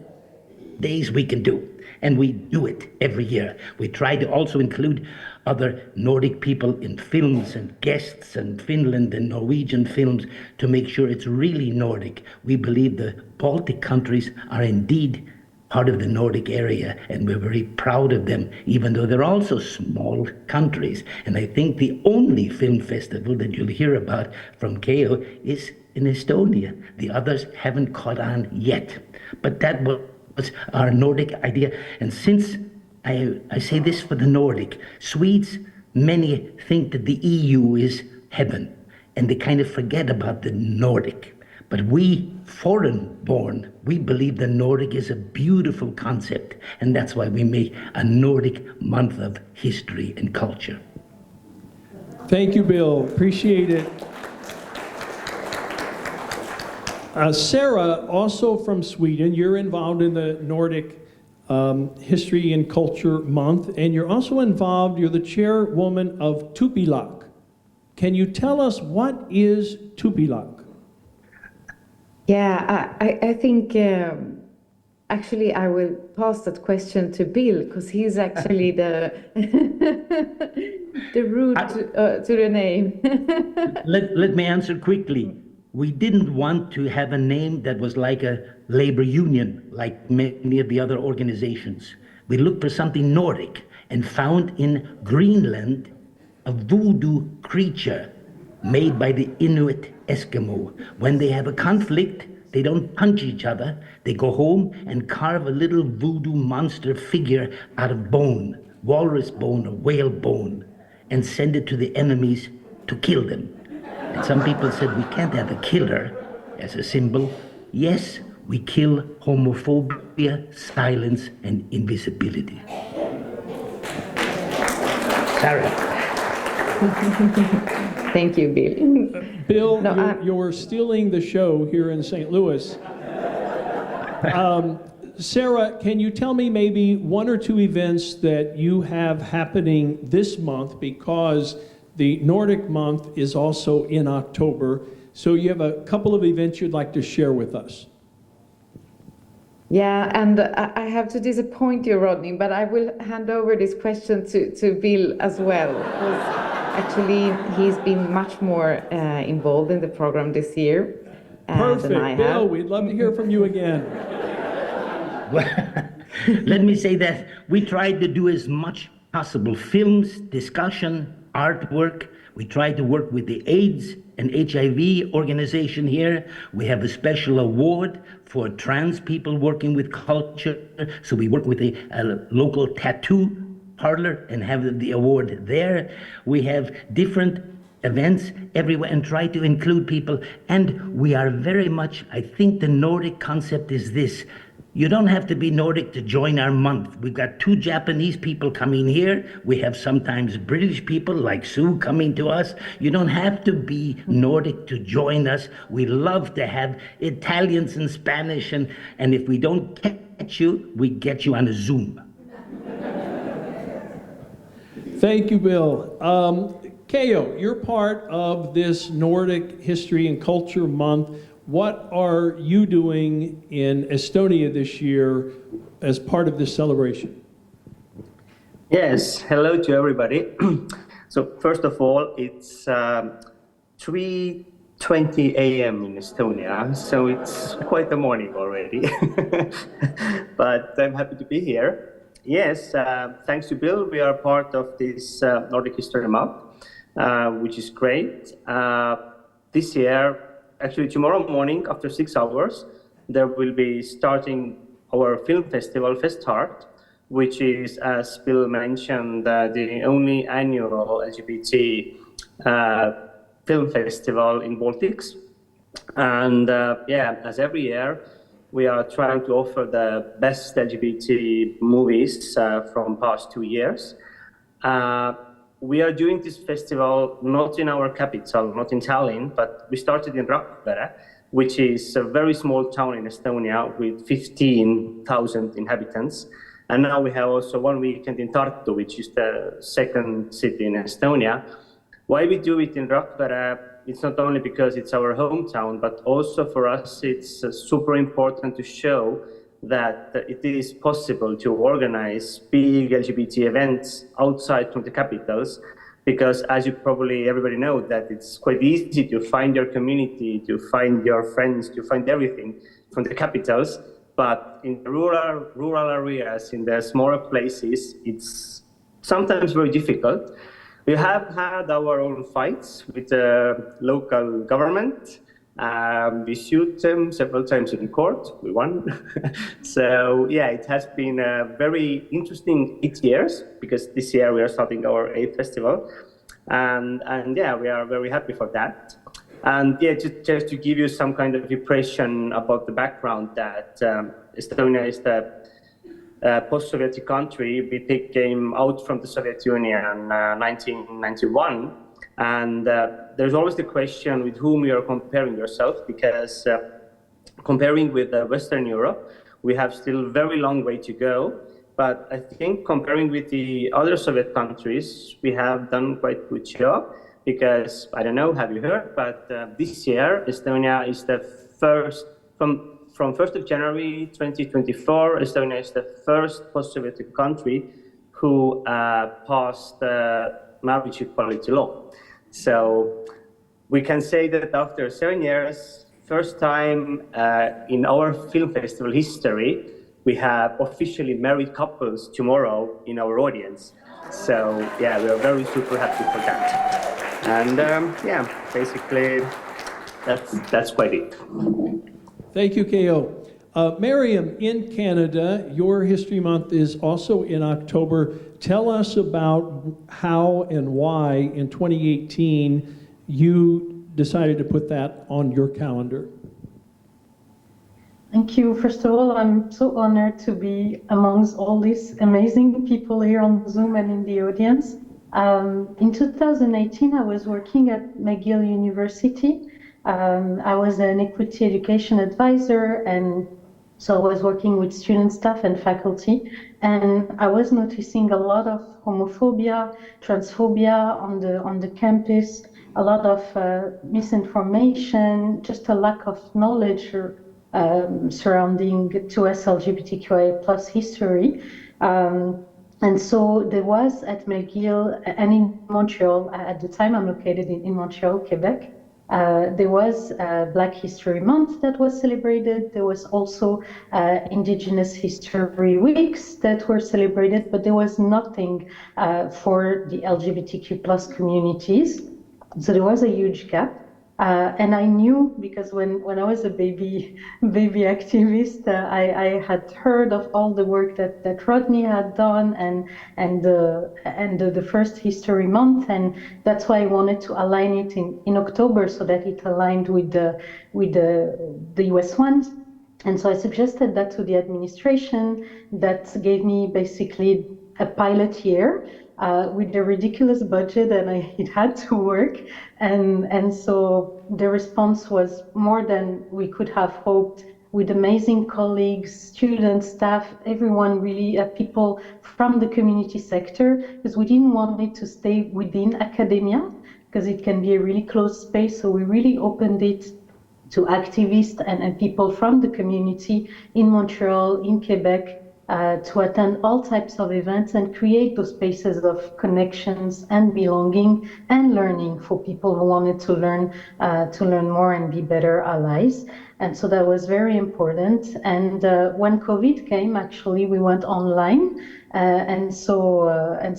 days we can do. And we do it every year. We try to also include other Nordic people in films and guests and Finland and Norwegian films to make sure it's really Nordic. We believe the Baltic countries are indeed part of the Nordic area, and we're very proud of them, even though they're also small countries. And I think the only film festival that you'll hear about from KO is in Estonia. The others haven't caught on yet. But that was our Nordic idea. And since I say this for the Nordic, Swedes, many think that the EU is heaven, and they kind of forget about the Nordic. But we, foreign-born, we believe the Nordic is a beautiful concept, and that's why we make a Nordic month of history and culture. Thank you, Bill. Appreciate it. Sarah, also from Sweden, you're involved in the Nordic History and Culture Month, and you're also involved, you're the chairwoman of Tupilak. Can you tell us what is Tupilak? Yeah, I think actually I will pass that question to Bill, because he's actually the root to the name. Let me answer quickly. we didn't want to have a name that was like a labor union, like many of the other organizations. We looked for something Nordic and found in Greenland a voodoo creature made by the Inuit Eskimo. When they have a conflict, they don't punch each other. They go home and carve a little voodoo monster figure out of bone, walrus bone or whale bone, and send it to the enemies to kill them. And some people said, we can't have a killer as a symbol. Yes, we kill homophobia, silence, and invisibility. Sarah. Thank you, Bill. Bill, No, you're stealing the show here in St. Louis. Sarah, can you tell me maybe one or two events that you have happening this month, because the Nordic month is also in October, so you have a couple of events you'd like to share with us. Yeah, and I have to disappoint you, Rodney, but I will hand over this question to Bill as well, because actually he's been much more involved in the program this year than I Perfect, have. Bill, we'd love to hear from you again. Well, let me say that we tried to do as much possible films, discussion, artwork. We tried to work with the AIDS and HIV organization here. We have a special award for trans people working with culture. So we work with a local tattoo parlor and have the award there. We have different events everywhere and try to include people. And we are very much, I think the Nordic concept is this. You don't have to be Nordic to join our month. We've got 2 Japanese people coming here. We have sometimes British people like Sue coming to us. You don't have to be Nordic to join us. We love to have Italians and Spanish, and if we don't catch you, we get you on a Zoom. Thank you, Bill. Keo, you're part of this Nordic History and Culture Month. What are you doing in Estonia this year as part of this celebration? Yes, hello to everybody. So first of all, it's 3:20 a.m. in Estonia, so it's quite a morning already. But I'm happy to be here. Yes, thanks to Bill, we are part of this Nordic History Month, which is great. This year, actually tomorrow morning, after 6 hours, there will be starting our film festival, Festart, which is, as Bill mentioned, the only annual LGBT film festival in Baltics. And yeah, as every year, we are trying to offer the best LGBT movies from past 2 years. We are doing this festival not in our capital, not in Tallinn, but we started in Rakvere, which is a very small town in Estonia with 15,000 inhabitants. And now we have also one weekend in Tartu, which is the second city in Estonia. Why we do it in Rakvere, it's not only because it's our hometown, but also for us, it's super important to show that it is possible to organize big LGBT events outside from the capitals, because as you probably everybody know, that it's quite easy to find your community, to find your friends, to find everything from the capitals. But in the rural areas, in the smaller places, it's sometimes very difficult. We have had our own fights with the local government. We sued them several times in court. We won. So yeah, it has been a very interesting 8 years, because this year we are starting our 8th festival, and yeah, we are very happy for that. And yeah, just to give you some kind of impression about the background, that Estonia is the post-Soviet country. We came out from the Soviet Union in 1991. And there's always the question with whom you are comparing yourself, because comparing with Western Europe, we have still a very long way to go. But I think comparing with the other Soviet countries, we have done quite good job, because, I don't know, have you heard, but this year, Estonia is the first, from 1st of January 2024, Estonia is the first post-Soviet country who passed marriage equality law. So We can say that after 7 years, first time in our film festival history, we have officially married couples tomorrow in our audience. So yeah, we are very super happy for that. And yeah, basically that's quite it. Thank you, K.O. Miriam, in Canada, your History Month is also in October. Tell us about how and why in 2018 you decided to put that on your calendar. Thank you. First of all, I'm so honored to be amongst all these amazing people here on Zoom and in the audience. In 2018, I was working at McGill University. I was an equity education advisor, and so I was working with student, staff, and faculty. And I was noticing a lot of homophobia, transphobia on the campus, a lot of misinformation, just a lack of knowledge surrounding 2S LGBTQIA+ history. And so there was at McGill and in Montreal, at the time I'm located in Montreal, Quebec, there was Black History Month that was celebrated. There was also Indigenous History Weeks that were celebrated, but there was nothing for the LGBTQ+ communities. So there was a huge gap. And I knew, because when I was a baby activist, I had heard of all the work that Rodney had done and the first History Month, and that's why I wanted to align it in October so that it aligned with the US ones. And so I suggested that to the administration. That gave me basically a pilot year. With a ridiculous budget, and it had to work, and so the response was more than we could have hoped, with amazing colleagues, students, staff, everyone really, people from the community sector, because we didn't want it to stay within academia, because it can be a really closed space, so we really opened it to activists and people from the community in Montreal, in Quebec, to attend all types of events and create those spaces of connections and belonging and learning for people who wanted to learn more and be better allies. And so that was very important. And when COVID came, actually, we went online. And so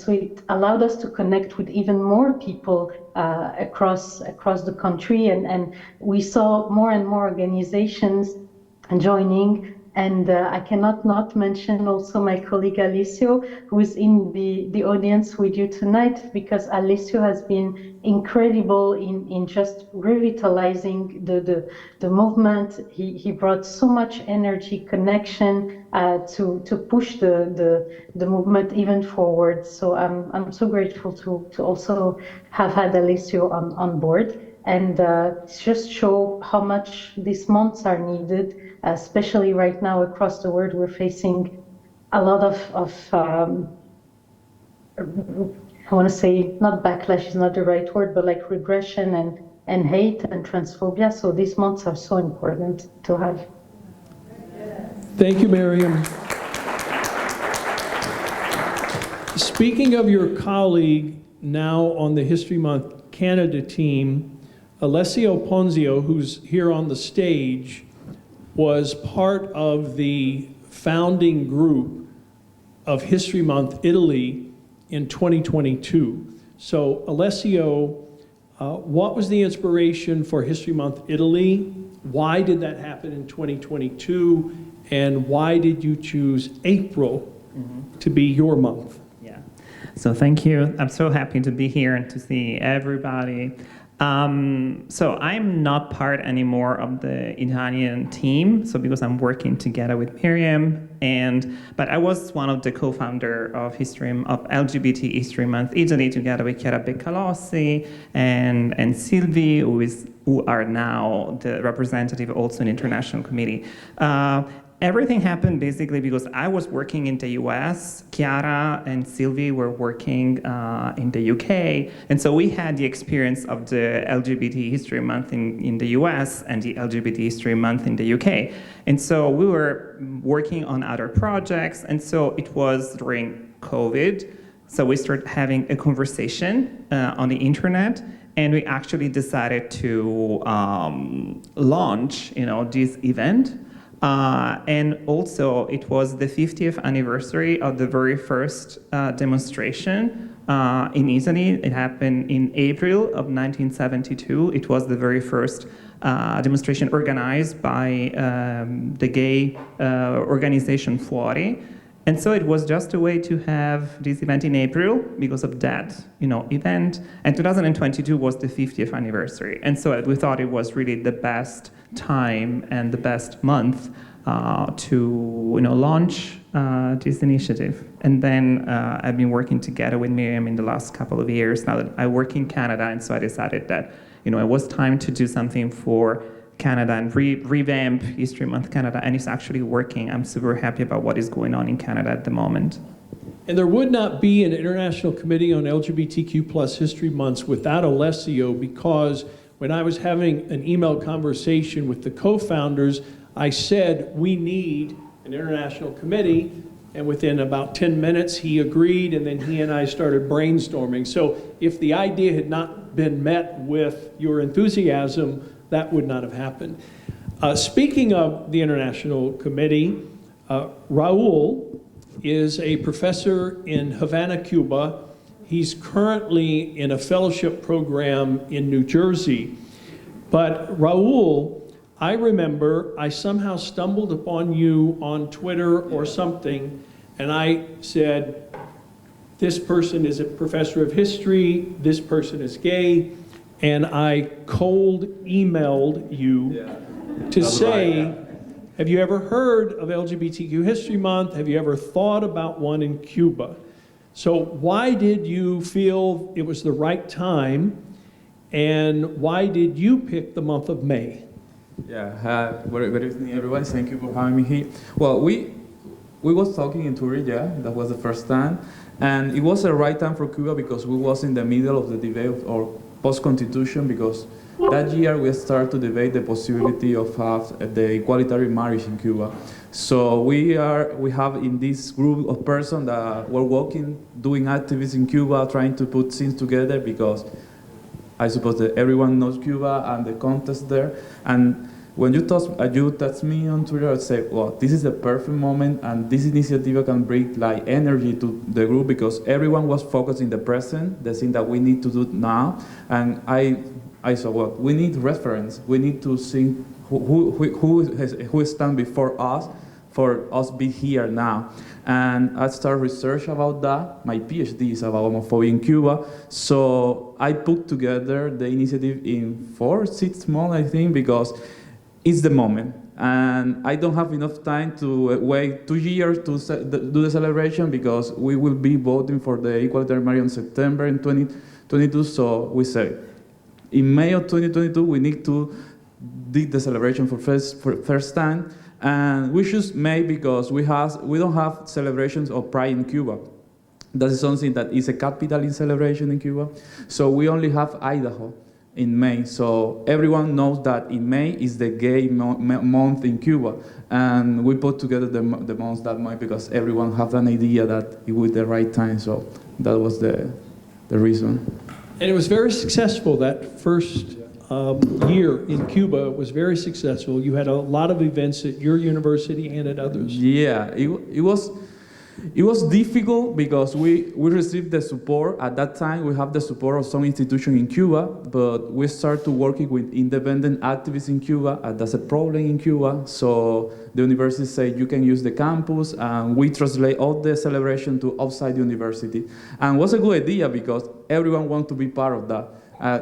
it allowed us to connect with even more people across the country. And we saw more and more organizations joining. And I cannot not mention also my colleague Alessio, who is in the audience with you tonight, because Alessio has been incredible in just revitalizing the movement. He brought so much energy, connection to push the movement even forward. So I'm so grateful to also have had Alessio on board. And just show how much these months are needed, especially right now across the world. We're facing a lot of I want to say, not backlash is not the right word, but like regression and hate and transphobia. So these months are so important to have. Thank you, Miriam. Speaking of your colleague now on the History Month Canada team, Alessio Ponzio, who's here on the stage, was part of the founding group of History Month Italy in 2022. So Alessio, what was the inspiration for History Month Italy? Why did that happen in 2022? And why did you choose April to be your month? Yeah, so thank you. I'm so happy to be here and to see everybody. So I'm not part anymore of the Italian team, so because I'm working together with Miriam, but I was one of the co-founder of LGBT History Month Italy, together with Chiara Beccalossi and Sylvie, who are now the representative also in international committee. Everything happened basically because I was working in the US, Chiara and Sylvie were working in the UK, and so we had the experience of the LGBT History Month in the US and the LGBT History Month in the UK. And so we were working on other projects, and so it was during COVID, so we started having a conversation on the internet, And we actually decided to launch, this event. And also, it was the 50th anniversary of the very first demonstration in Italy. It happened in April of 1972. It was the very first demonstration organized by the gay organization Fuori. And so it was just a way to have this event in April because of that, event. And 2022 was the 50th anniversary. And so we thought it was really the best time and the best month to launch this initiative. And then I've been working together with Miriam in the last couple of years now that I work in Canada. And so I decided that it was time to do something for Canada and revamp History Month Canada, and it's actually working. I'm super happy about what is going on in Canada at the moment. And there would not be an International Committee on LGBTQ+ History Months without Alessio, because when I was having an email conversation with the co-founders, I said, we need an international committee, and within about 10 minutes, he agreed, and then he and I started brainstorming. So if the idea had not been met with your enthusiasm, that would not have happened. Speaking of the International Committee, Raul is a professor in Havana, Cuba. He's currently in a fellowship program in New Jersey. But Raul, I remember I somehow stumbled upon you on Twitter or something, and I said, this person is a professor of history, this person is gay, and I cold emailed you to say, have you ever heard of LGBTQ History Month? Have you ever thought about one in Cuba? So why did you feel it was the right time, and why did you pick the month of May? Yeah, good evening, everyone. Thank you for having me here. Well, we was talking in Turin, that was the first time, and it was the right time for Cuba because we was in the middle of the debate or post-constitution, because that year we started to debate the possibility of have the equalitarian marriage in Cuba. So we have in this group of persons that were working, doing activities in Cuba, trying to put things together, because I suppose that everyone knows Cuba and the context there. And when you touch me on Twitter, I say, well, this is the perfect moment, and this initiative can bring like energy to the group, because everyone was focused in the present, the thing that we need to do now. And I saw, well, we need reference. We need to think who stand before us, for us be here now. And I started research about that. My PhD is about homophobia in Cuba. So I put together the initiative in 4-6 months, I think, because it's the moment. And I don't have enough time to wait 2 years to do the celebration, because we will be voting for the equalitarian marriage in September in 2022. So we say, in May of 2022, we need to do the celebration for first time. And we choose May because we don't have celebrations of Pride in Cuba. That is something that is a capital in celebration in Cuba. So we only have Idaho in May. So everyone knows that in May is the gay month in Cuba. And we put together the month that month because everyone has an idea that it was the right time. So that was the reason. And it was very successful. That first year in Cuba was very successful. You had a lot of events at your university and at others. Yeah, it was difficult because we received the support. At that time, we have the support of some institutions in Cuba, but we started working with independent activists in Cuba, and that's a problem in Cuba. So the university said you can use the campus, and we translate all the celebration to outside the university. And it was a good idea because everyone wants to be part of that.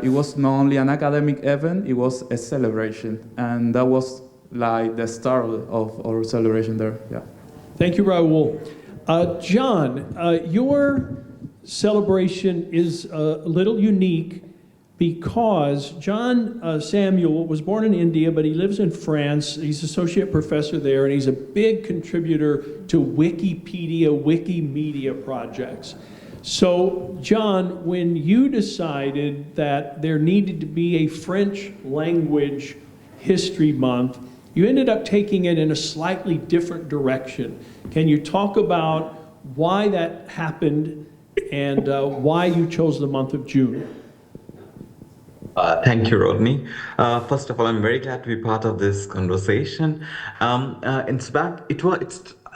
It was not only an academic event, it was a celebration. And that was like the start of our celebration there, yeah. Thank you, Raul. John, your celebration is a little unique because John Samuel was born in India, but he lives in France. He's associate professor there, and he's a big contributor to Wikipedia, Wikimedia projects. So, John, when you decided that there needed to be a French language history month, you ended up taking it in a slightly different direction. Can you talk about why that happened and why you chose the month of June? Thank you, Rodney. First of all, I'm very glad to be part of this conversation. It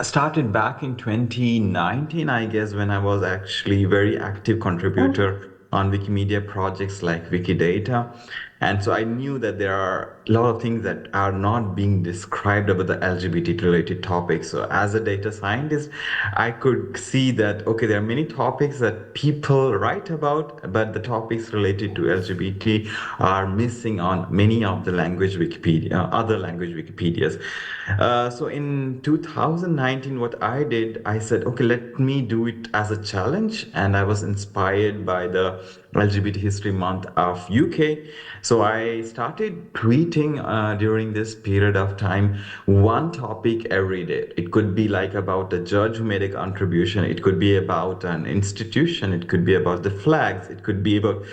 started back in 2019, I guess, when I was actually very active contributor on Wikimedia projects like Wikidata. And so I knew that there are a lot of things that are not being described about the LGBT related topics. So as a data scientist, I could see that, okay, there are many topics that people write about, but the topics related to LGBT are missing on many of the other language Wikipedias. So in 2019, what I did, I said, okay, let me do it as a challenge. And I was inspired by the LGBT History Month of UK. So I started tweeting during this period of time one topic every day. It could be like about a judge who made a contribution. It could be about an institution. It could be about the flags. It could be about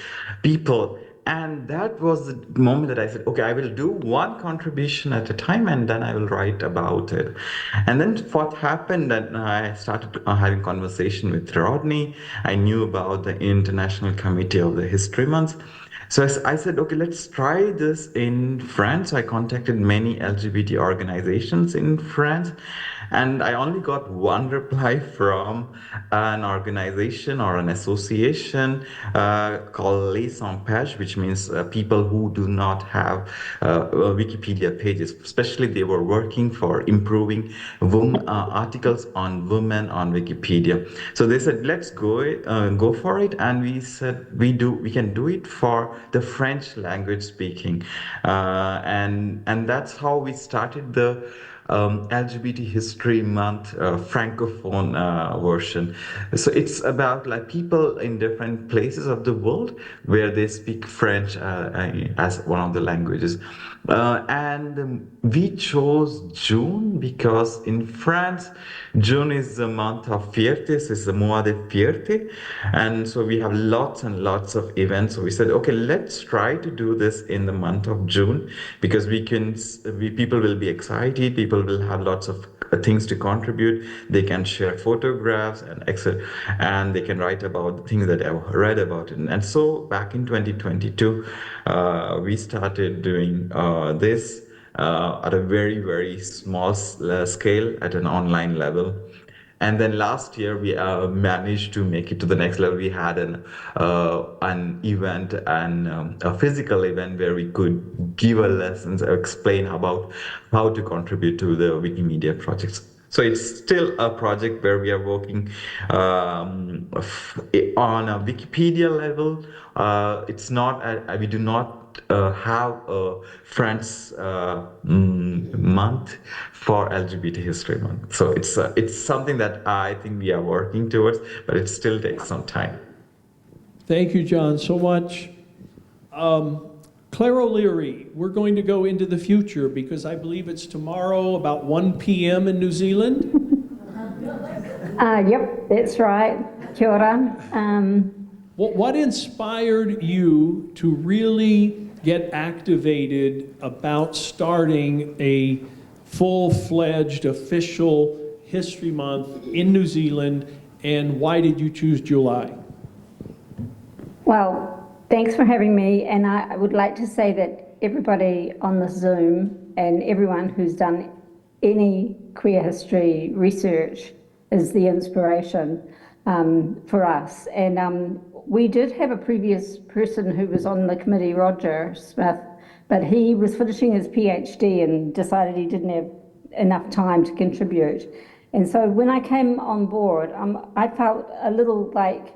people. And that was the moment that I said, okay, I will do one contribution at a time and then I will write about it. And then what happened that I started having conversation with Rodney. I knew about the International Committee of the History Months. So I said, okay, let's try this in France. I contacted many LGBT organizations in France, and I only got one reply from an organization or an association called Les Sans Pages, which means people who do not have Wikipedia pages. Especially they were working for improving articles on women on Wikipedia. So they said, let's go for it. And we said, we can do it for the French language speaking. And that's how we started the LGBT History Month Francophone version. So it's about like people in different places of the world where they speak French as one of the languages. And we chose June because in France, June is the month of Fierté, so it's the Mois de Fierté. And so we have lots and lots of events. So we said, okay, let's try to do this in the month of June because people will be excited, people will have lots of things to contribute. They can share photographs and etc. And they can write about the things that I've read about it. And so back in 2022, we started doing this at a very, very small scale at an online level. And then last year we managed to make it to the next level. We had an event and a physical event where we could give a lessons, explain about how to contribute to the Wikimedia projects. So it's still a project where we are working on a Wikipedia level. It's not we do not have a France month for LGBT History Month. So it's something that I think we are working towards, but it still takes some time. Thank you, John, so much. Claire O'Leary, we're going to go into the future because I believe it's tomorrow about 1 p.m. in New Zealand. Yep, that's right. Kia ora. What inspired you to really get activated about starting a full-fledged official History Month in New Zealand, and why did you choose July? Well, thanks for having me, and I would like to say that everybody on the Zoom and everyone who's done any queer history research is the inspiration for us. And we did have a previous person who was on the committee, Roger Smith, but he was finishing his PhD and decided he didn't have enough time to contribute. And so when I came on board, I felt a little like,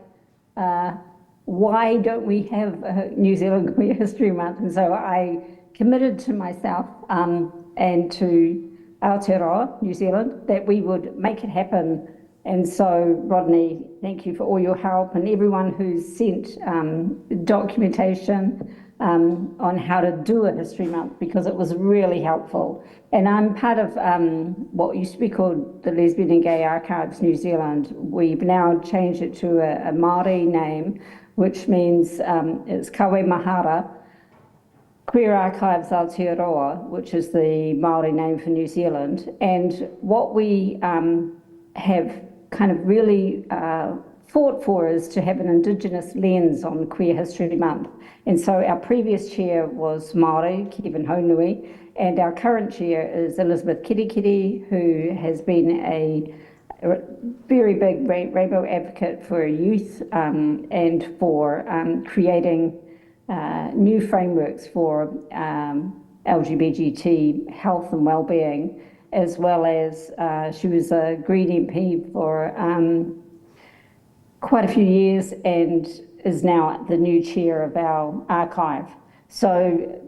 why don't we have a New Zealand Queer History Month? And so I committed to myself and to Aotearoa, New Zealand, that we would make it happen. And so, Rodney, thank you for all your help and everyone who's sent documentation on how to do a History Month, because it was really helpful. And I'm part of what used to be called the Lesbian and Gay Archives New Zealand. We've now changed it to a Māori name, which means it's Kawe Mahara Queer Archives Aotearoa, which is the Māori name for New Zealand. And what we have kind of really fought for is to have an Indigenous lens on Queer History Month. And so our previous chair was Māori, Kevin Haunui, and our current chair is Elizabeth Kirikiri, who has been a very big rainbow advocate for youth and for creating new frameworks for LGBT health and well-being, as well as she was a Green MP for quite a few years and is now the new chair of our archive. So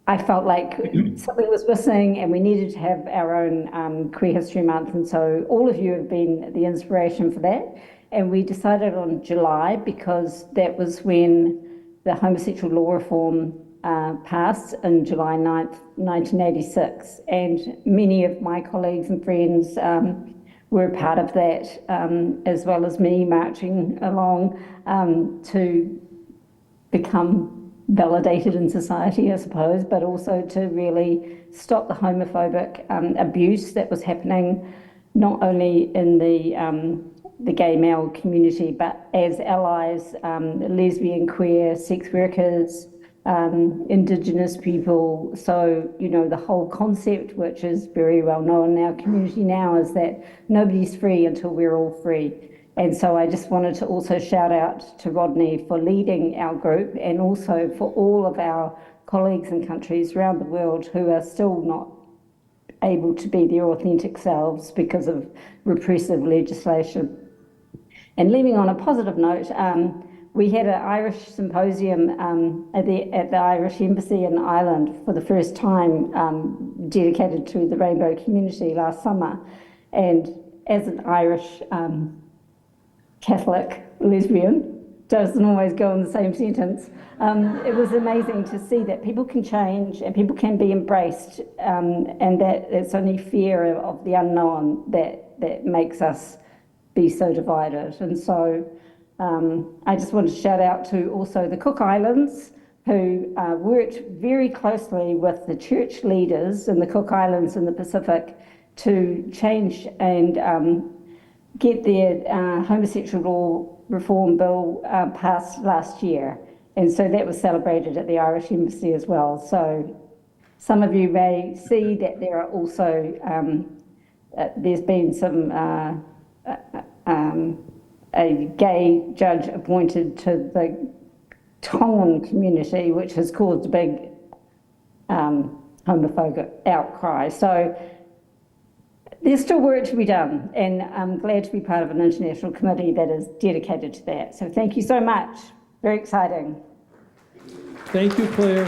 I felt like something was missing and we needed to have our own Queer History Month. And so all of you have been the inspiration for that. And we decided on July because that was when the homosexual law reform passed on July 9th, 1986. And many of my colleagues and friends were part of that, as well as me marching along to become validated in society, I suppose, but also to really stop the homophobic abuse that was happening not only in the gay male community, but as allies, lesbian, queer, sex workers, Indigenous people. So, you know, the whole concept, which is very well known in our community now, is that nobody's free until we're all free. And so I just wanted to also shout out to Rodney for leading our group and also for all of our colleagues and countries around the world who are still not able to be their authentic selves because of repressive legislation. And leaving on a positive note, we had an Irish symposium at the Irish Embassy in Ireland for the first time, dedicated to the rainbow community last summer. And as an Irish Catholic lesbian, doesn't always go in the same sentence, it was amazing to see that people can change and people can be embraced, and that it's only fear of the unknown that makes us be so divided. And so I just want to shout out to also the Cook Islands, who worked very closely with the church leaders in the Cook Islands in the Pacific to change and get their homosexual law reform bill passed last year. And so that was celebrated at the Irish Embassy as well. So some of you may see that there are also, there's been some, a gay judge appointed to the Tongan community, which has caused a big homophobic outcry. So there's still work to be done, and I'm glad to be part of an international committee that is dedicated to that. So thank you so much. Very exciting. Thank you, Claire.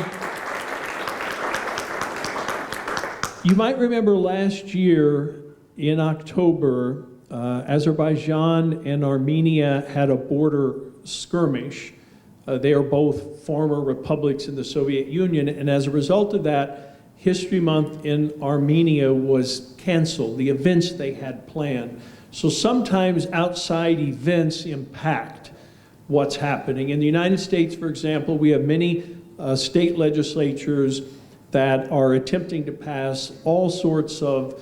You might remember last year in October, Azerbaijan and Armenia had a border skirmish. They are both former republics in the Soviet Union, and as a result of that, History Month in Armenia was canceled, the events they had planned. So sometimes outside events impact what's happening. In the United States, for example, we have many state legislatures that are attempting to pass all sorts of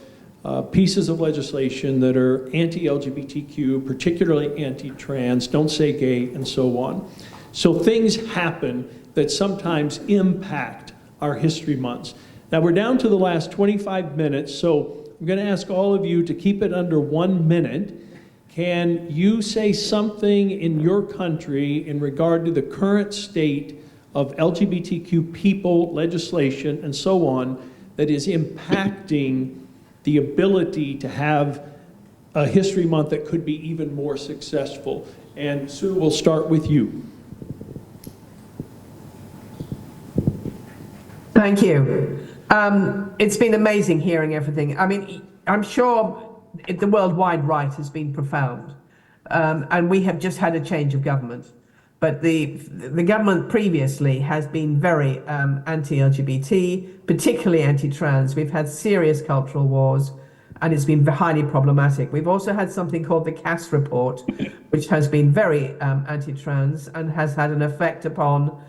pieces of legislation that are anti-LGBTQ, particularly anti-trans, don't say gay, and so on. So things happen that sometimes impact our history months. Now we're down to the last 25 minutes, so I'm going to ask all of you to keep it under 1 minute. Can you say something in your country in regard to the current state of LGBTQ people, legislation, and so on, that is impacting the ability to have a History Month that could be even more successful? And Sue, we'll start with you. Thank you. It's been amazing hearing everything. I mean, I'm sure the worldwide right has been profound, and we have just had a change of government. But the government previously has been very anti-LGBT, particularly anti-trans. We've had serious cultural wars, and it's been highly problematic. We've also had something called the Cass Report, which has been very anti-trans and has had an effect upon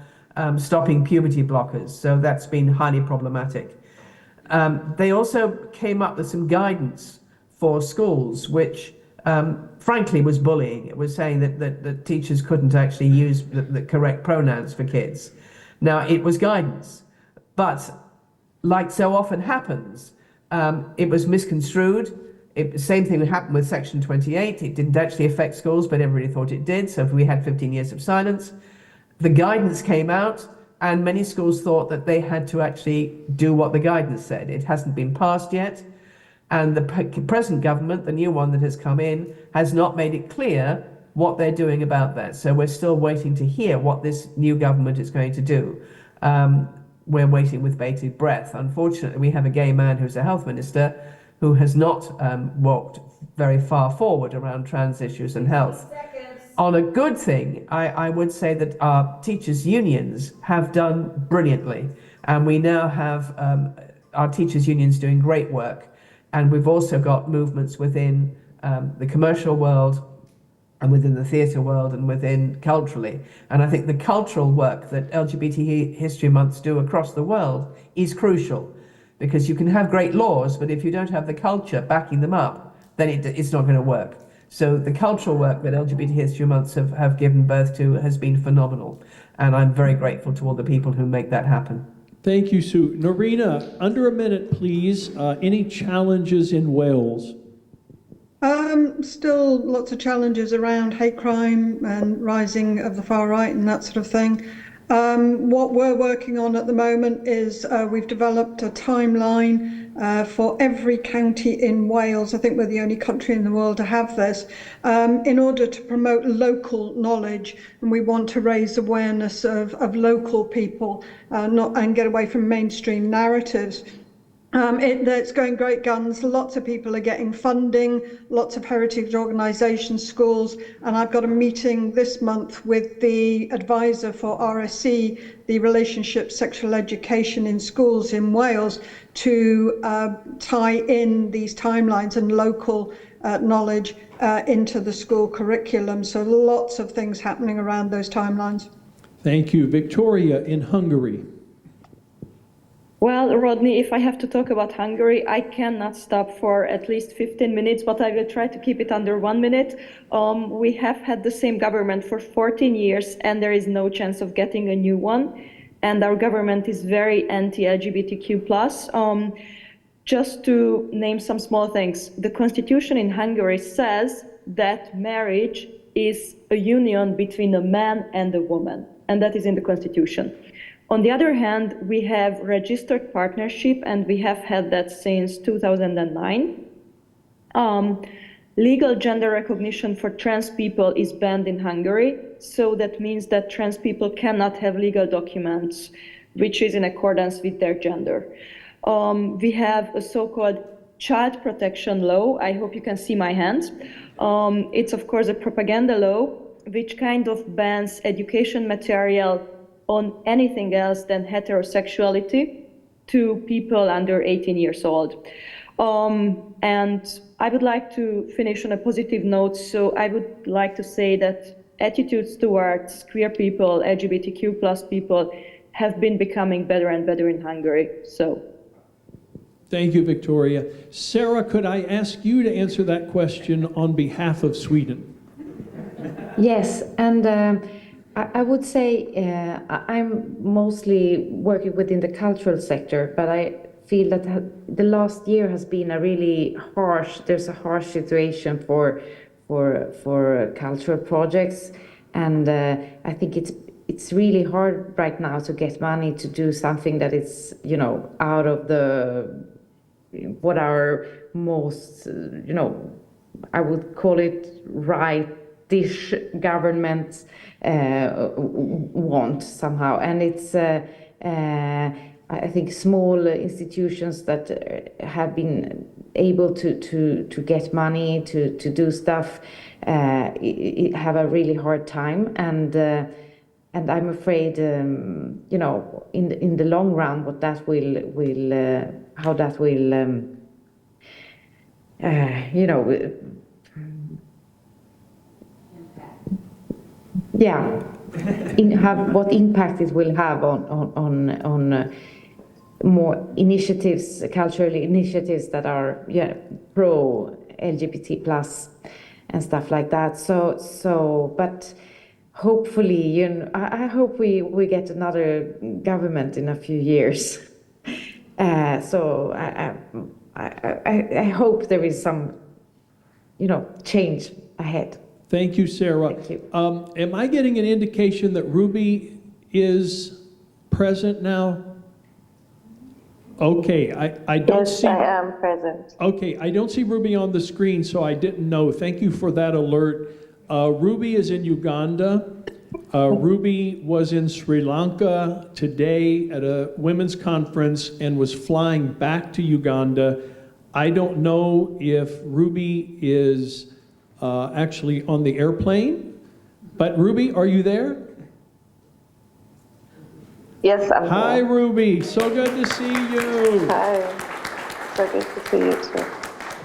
stopping puberty blockers. So that's been highly problematic. They also came up with some guidance for schools, which frankly was bullying. It was saying that teachers couldn't actually use the correct pronouns for kids. Now, it was guidance, but like so often happens, it was misconstrued. Same thing happened with Section 28. It didn't actually affect schools, but everybody thought it did. So we had 15 years of silence. The guidance came out, and many schools thought that they had to actually do what the guidance said. It hasn't been passed yet. And the present government, the new one that has come in, has not made it clear what they're doing about that. So we're still waiting to hear what this new government is going to do. We're waiting with bated breath. Unfortunately, we have a gay man who's a health minister who has not walked very far forward around trans issues and health. On a good thing, I would say that our teachers' unions have done brilliantly. And we now have our teachers' unions doing great work. And we've also got movements within the commercial world and within the theatre world and within culturally. And I think the cultural work that LGBT History Months do across the world is crucial, because you can have great laws, but if you don't have the culture backing them up, then it's not going to work. So the cultural work that LGBT History Months have given birth to has been phenomenal. And I'm very grateful to all the people who make that happen. Thank you, Sue. Norina, under a minute, please. Any challenges in Wales? Still lots of challenges around hate crime and rising of the far right and that sort of thing. What we're working on at the moment is we've developed a timeline for every county in Wales. I think we're the only country in the world to have this, in order to promote local knowledge. And we want to raise awareness of local people and get away from mainstream narratives. It's going great guns. Lots of people are getting funding, lots of heritage organisations, schools, and I've got a meeting this month with the advisor for RSE, the Relationship Sexual Education in Schools in Wales, to tie in these timelines and local knowledge into the school curriculum. So lots of things happening around those timelines. Thank you. Victoria in Hungary. Well, Rodney, if I have to talk about Hungary, I cannot stop for at least 15 minutes, but I will try to keep it under 1 minute. We have had the same government for 14 years, and there is no chance of getting a new one. And our government is very anti-LGBTQ+. Just to name some small things, the constitution in Hungary says that marriage is a union between a man and a woman, and that is in the constitution. On the other hand, we have registered partnership, and we have had that since 2009. Legal gender recognition for trans people is banned in Hungary, so that means that trans people cannot have legal documents, which is in accordance with their gender. We have a so-called child protection law. I hope you can see my hands. It's of course a propaganda law, which kind of bans education material on anything else than heterosexuality to people under 18 years old. And I would like to finish on a positive note. So I would like to say that attitudes towards queer people, LGBTQ+ people, have been becoming better and better in Hungary. So. Thank you, Victoria. Sarah, could I ask you to answer that question on behalf of Sweden? Yes, and I would say I'm mostly working within the cultural sector, but I feel that the last year has been there's a harsh situation for cultural projects, and I think it's really hard right now to get money to do something that is, out of what our most, I would call it right-ish governments want somehow. And it's, I think, small institutions that have been able to get money to do stuff have a really hard time. And I'm afraid, in the long run, what that how that will, what impact it will have on more initiatives, cultural initiatives that are pro LGBT+. and stuff like that. But hopefully, I hope we get another government in a few years. So I hope there is some, change ahead. Thank you, Sarah. Thank you. Am I getting an indication that Ruby is present now? Okay, I don't see. Yes, I am present. Okay, I don't see Ruby on the screen, so I didn't know. Thank you for that alert. Ruby is in Uganda. Ruby was in Sri Lanka today at a women's conference and was flying back to Uganda. I don't know if Ruby is actually on the airplane, but Ruby, are you there? Yes, I'm Hi, here. Ruby. So good to see you. Hi. So good to see you too.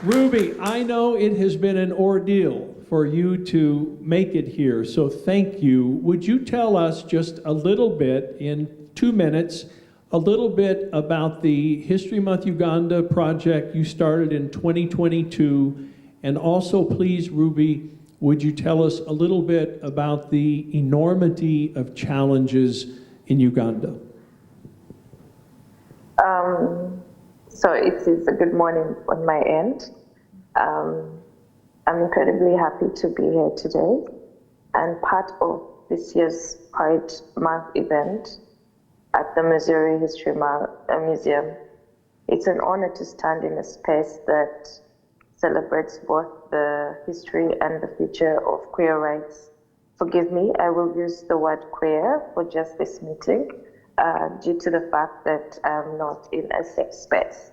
Ruby, I know it has been an ordeal for you to make it here, so thank you. Would you tell us just a little bit, in 2 minutes, a little bit about the History Month Uganda project you started in 2022, and also, please, Ruby, would you tell us a little bit about the enormity of challenges in Uganda? So it is a good morning on my end. I'm incredibly happy to be here today and part of this year's Pride Month event at the Missouri History Museum. It's an honor to stand in a space that celebrates both the history and the future of queer rights. Forgive me, I will use the word queer for just this meeting due to the fact that I'm not in a safe space.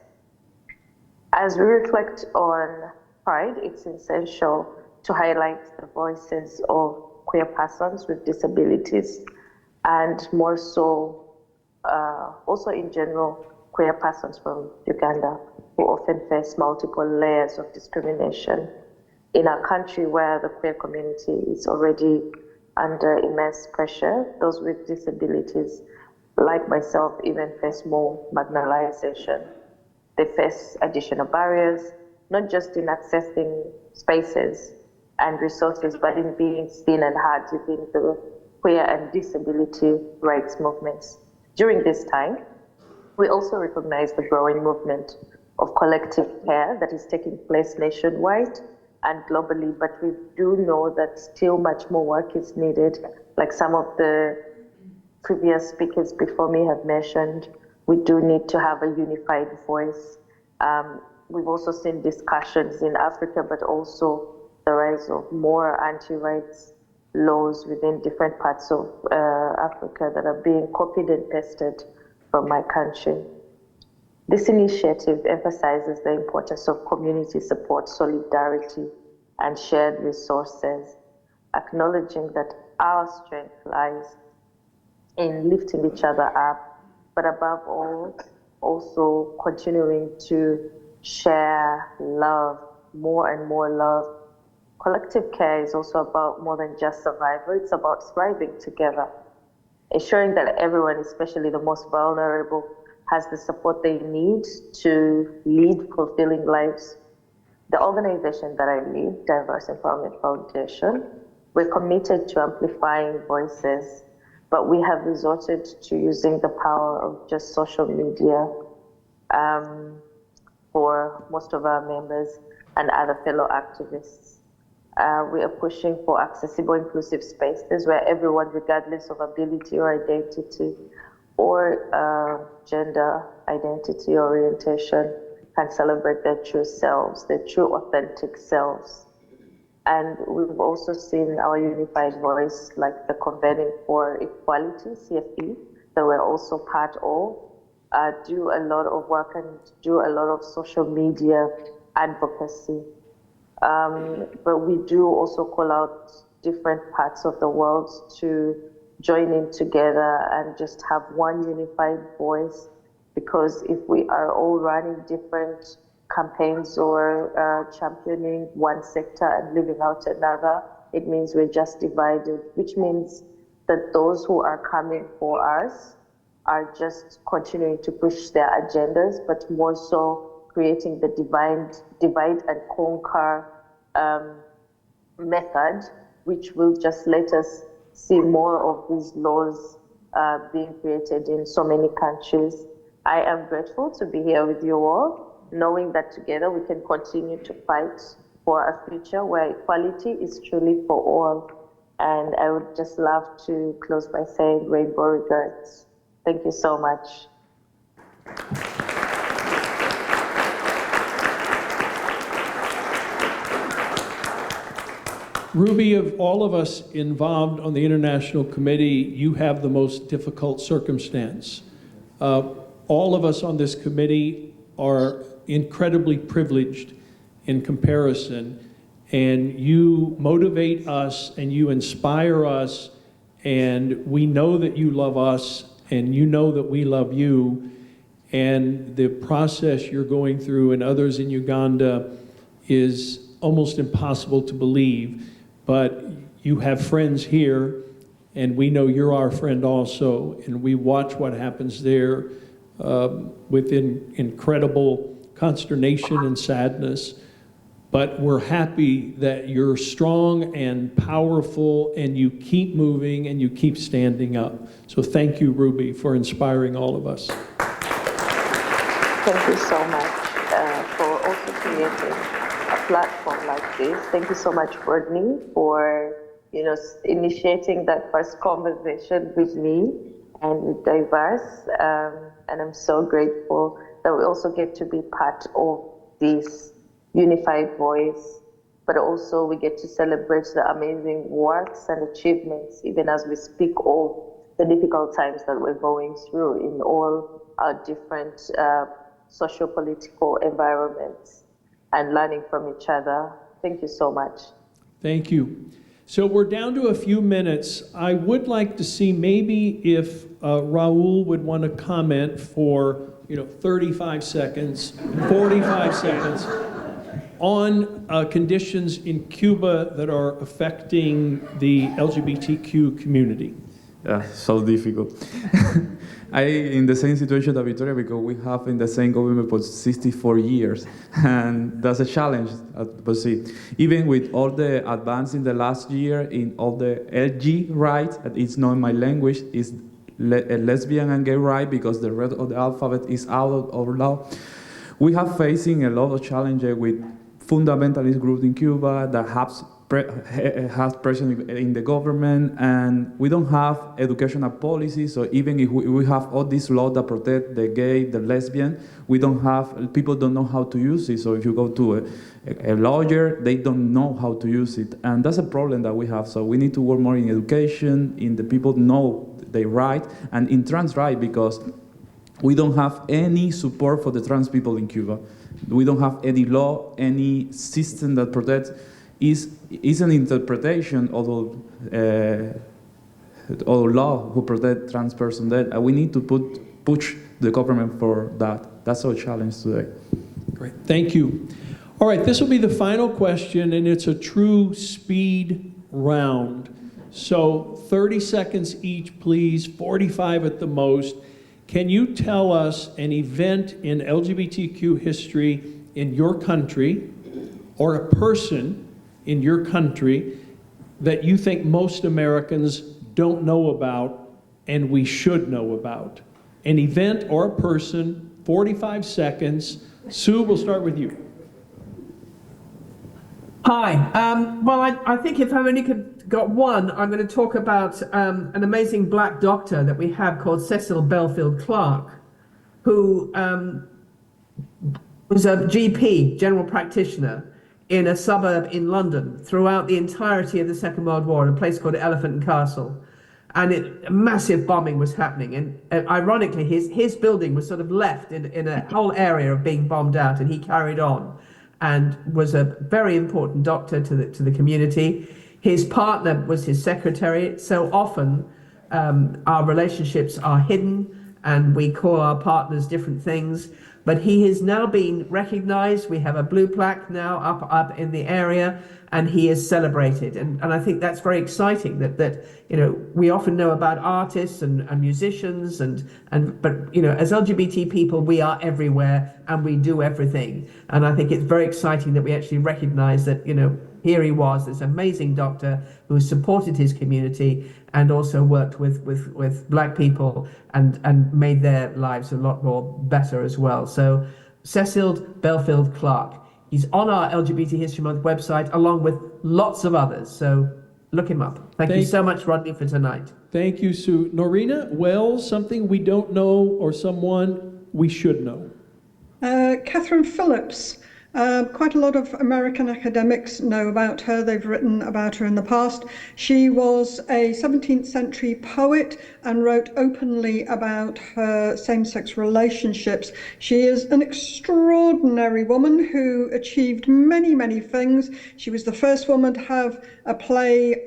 As we reflect on Pride, it's essential to highlight the voices of queer persons with disabilities, and more so, also in general, queer persons from Uganda who often face multiple layers of discrimination in a country where the queer community is already under immense pressure. Those with disabilities, like myself, even face more marginalization. They face additional barriers, not just in accessing spaces and resources, but in being seen and heard within the queer and disability rights movements. During this time, we also recognize the growing movement of collective care that is taking place nationwide and globally, but we do know that still much more work is needed. Like some of the previous speakers before me have mentioned, we do need to have a unified voice. We've also seen discussions in Africa, but also the rise of more anti-rights laws within different parts of Africa that are being copied and pasted from my country. This initiative emphasizes the importance of community support, solidarity, and shared resources, acknowledging that our strength lies in lifting each other up, but above all, also continuing to share love, more and more love. Collective care is also about more than just survival, it's about thriving together, ensuring that everyone, especially the most vulnerable, has the support they need to lead fulfilling lives. The organization that I lead, Diverse Empowerment Foundation, we're committed to amplifying voices, but we have resorted to using the power of just social media for most of our members and other fellow activists. We are pushing for accessible, inclusive spaces where everyone, regardless of ability or identity or gender identity or orientation, can celebrate their true selves, their true authentic selves. And we've also seen our unified voice, like the Convening for Equality, CFE, that we're also part of, do a lot of work and do a lot of social media advocacy. But we do also call out different parts of the world to join in together and just have one unified voice, because if we are all running different campaigns or championing one sector and leaving out another, it means we're just divided, which means that those who are coming for us are just continuing to push their agendas, but more so creating the divide and conquer method, which will just let us see more of these laws being created in so many countries. I am grateful to be here with you all, knowing that together we can continue to fight for a future where equality is truly for all. And I would just love to close by saying rainbow regards. Thank you so much. Ruby, of all of us involved on the International Committee, you have the most difficult circumstance. All of us on this committee are incredibly privileged in comparison, and you motivate us and you inspire us, and we know that you love us and you know that we love you, and the process you're going through and others in Uganda is almost impossible to believe. But you have friends here, and we know you're our friend also, and we watch what happens there with incredible consternation and sadness. But we're happy that you're strong and powerful, and you keep moving and you keep standing up. So thank you, Ruby, for inspiring all of us. Thank you so much for also creating a platform like this. Thank you so much, Rodney, for initiating that first conversation with me and with Diverse. And I'm so grateful that we also get to be part of this unified voice, but also we get to celebrate the amazing works and achievements, even as we speak of the difficult times that we're going through in all our different socio-political environments, and learning from each other. Thank you so much. Thank you. So we're down to a few minutes. I would like to see maybe if Raul would want to comment for 35 seconds, 45 seconds on conditions in Cuba that are affecting the LGBTQ community. Yeah, so difficult. I in the same situation that Victoria, because we have in the same government for 64 years, and that's a challenge. But see, even with all the advance in the last year in all the LG rights, it's not in my language, is lesbian and gay right, because the rest of the alphabet is out of law. We have facing a lot of challenges with fundamentalist groups in Cuba that has pressure in the government, and we don't have educational policy. So even if we have all these laws that protect the gay, the lesbian, people don't know how to use it. So if you go to a lawyer, they don't know how to use it. And that's a problem that we have. So we need to work more in education, in the people know their right, and in trans right, because we don't have any support for the trans people in Cuba. We don't have any law, any system that protects. Is an interpretation of law who protect trans person there. And we need to push the government for that. That's our challenge today. Great, thank you. All right, this will be the final question, and it's a true speed round. So 30 seconds each, please, 45 at the most. Can you tell us an event in LGBTQ history in your country, or a person in your country that you think most Americans don't know about and we should know about? An event or a person, 45 seconds. Sue, we'll start with you. Hi. Well, I think if I've only got one, I'm going to talk about an amazing black doctor that we have called Cecil Belfield Clark, who was a GP, general practitioner, in a suburb in London throughout the entirety of the Second World War, in a place called Elephant and Castle. And massive bombing was happening. And ironically, his building was sort of left in a whole area of being bombed out, and he carried on and was a very important doctor to the community. His partner was his secretary. So often our relationships are hidden and we call our partners different things. But he has now been recognized. We have a blue plaque now up in the area, and he is celebrated. And I think that's very exciting that we often know about artists and musicians but as LGBT people, we are everywhere and we do everything. And I think it's very exciting that we actually recognize that here he was, this amazing doctor who supported his community and also worked with black people and made their lives a lot more better as well. So Cecil Belfield Clark, he's on our LGBT History Month website along with lots of others. So look him up. Thank you so much, Rodney, for tonight. Thank you, Sue. Norina Wells, something we don't know or someone we should know. Catherine Phillips. Quite a lot of American academics know about her. They've written about her in the past. She was a 17th century poet and wrote openly about her same-sex relationships. She is an extraordinary woman who achieved many, many things. She was the first woman to have a play,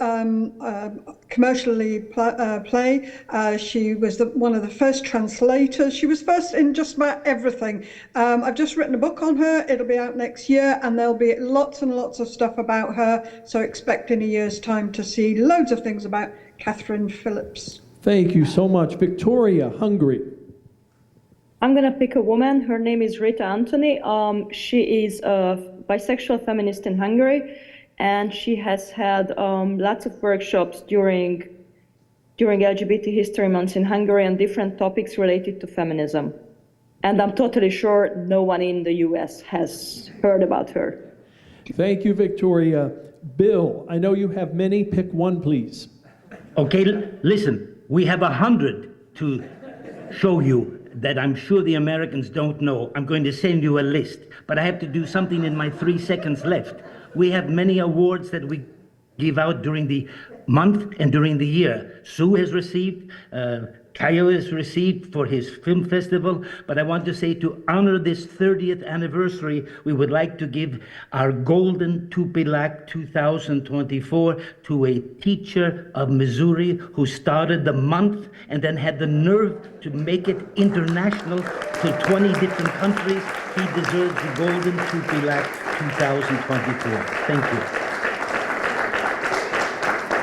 commercially play. She was one of the first translators. She was first in just about everything. I've just written a book on her. It'll be out next year, and there'll be lots and lots of stuff about her. So expect in a year's time to see loads of things about Catherine Phillips. Thank you so much. Victoria, Hungary. I'm going to pick a woman. Her name is Rita Antony. She is a bisexual feminist in Hungary, and she has had lots of workshops during LGBT History Months in Hungary on different topics related to feminism. And I'm totally sure no one in the US has heard about her. Thank you, Victoria. Bill, I know you have many. Pick one, please. Okay, listen, we have 100 to show you that I'm sure the Americans don't know. I'm going to send you a list, but I have to do something in my 3 seconds left. We have many awards that we give out during the month and during the year. Sue has received, Kayo has received for his film festival, but I want to say to honor this 30th anniversary, we would like to give our Golden Tupilak 2024 to a teacher of Missouri who started the month and then had the nerve to make it international to 20 different countries. He deserves the Golden Tupilak 2024. Thank you.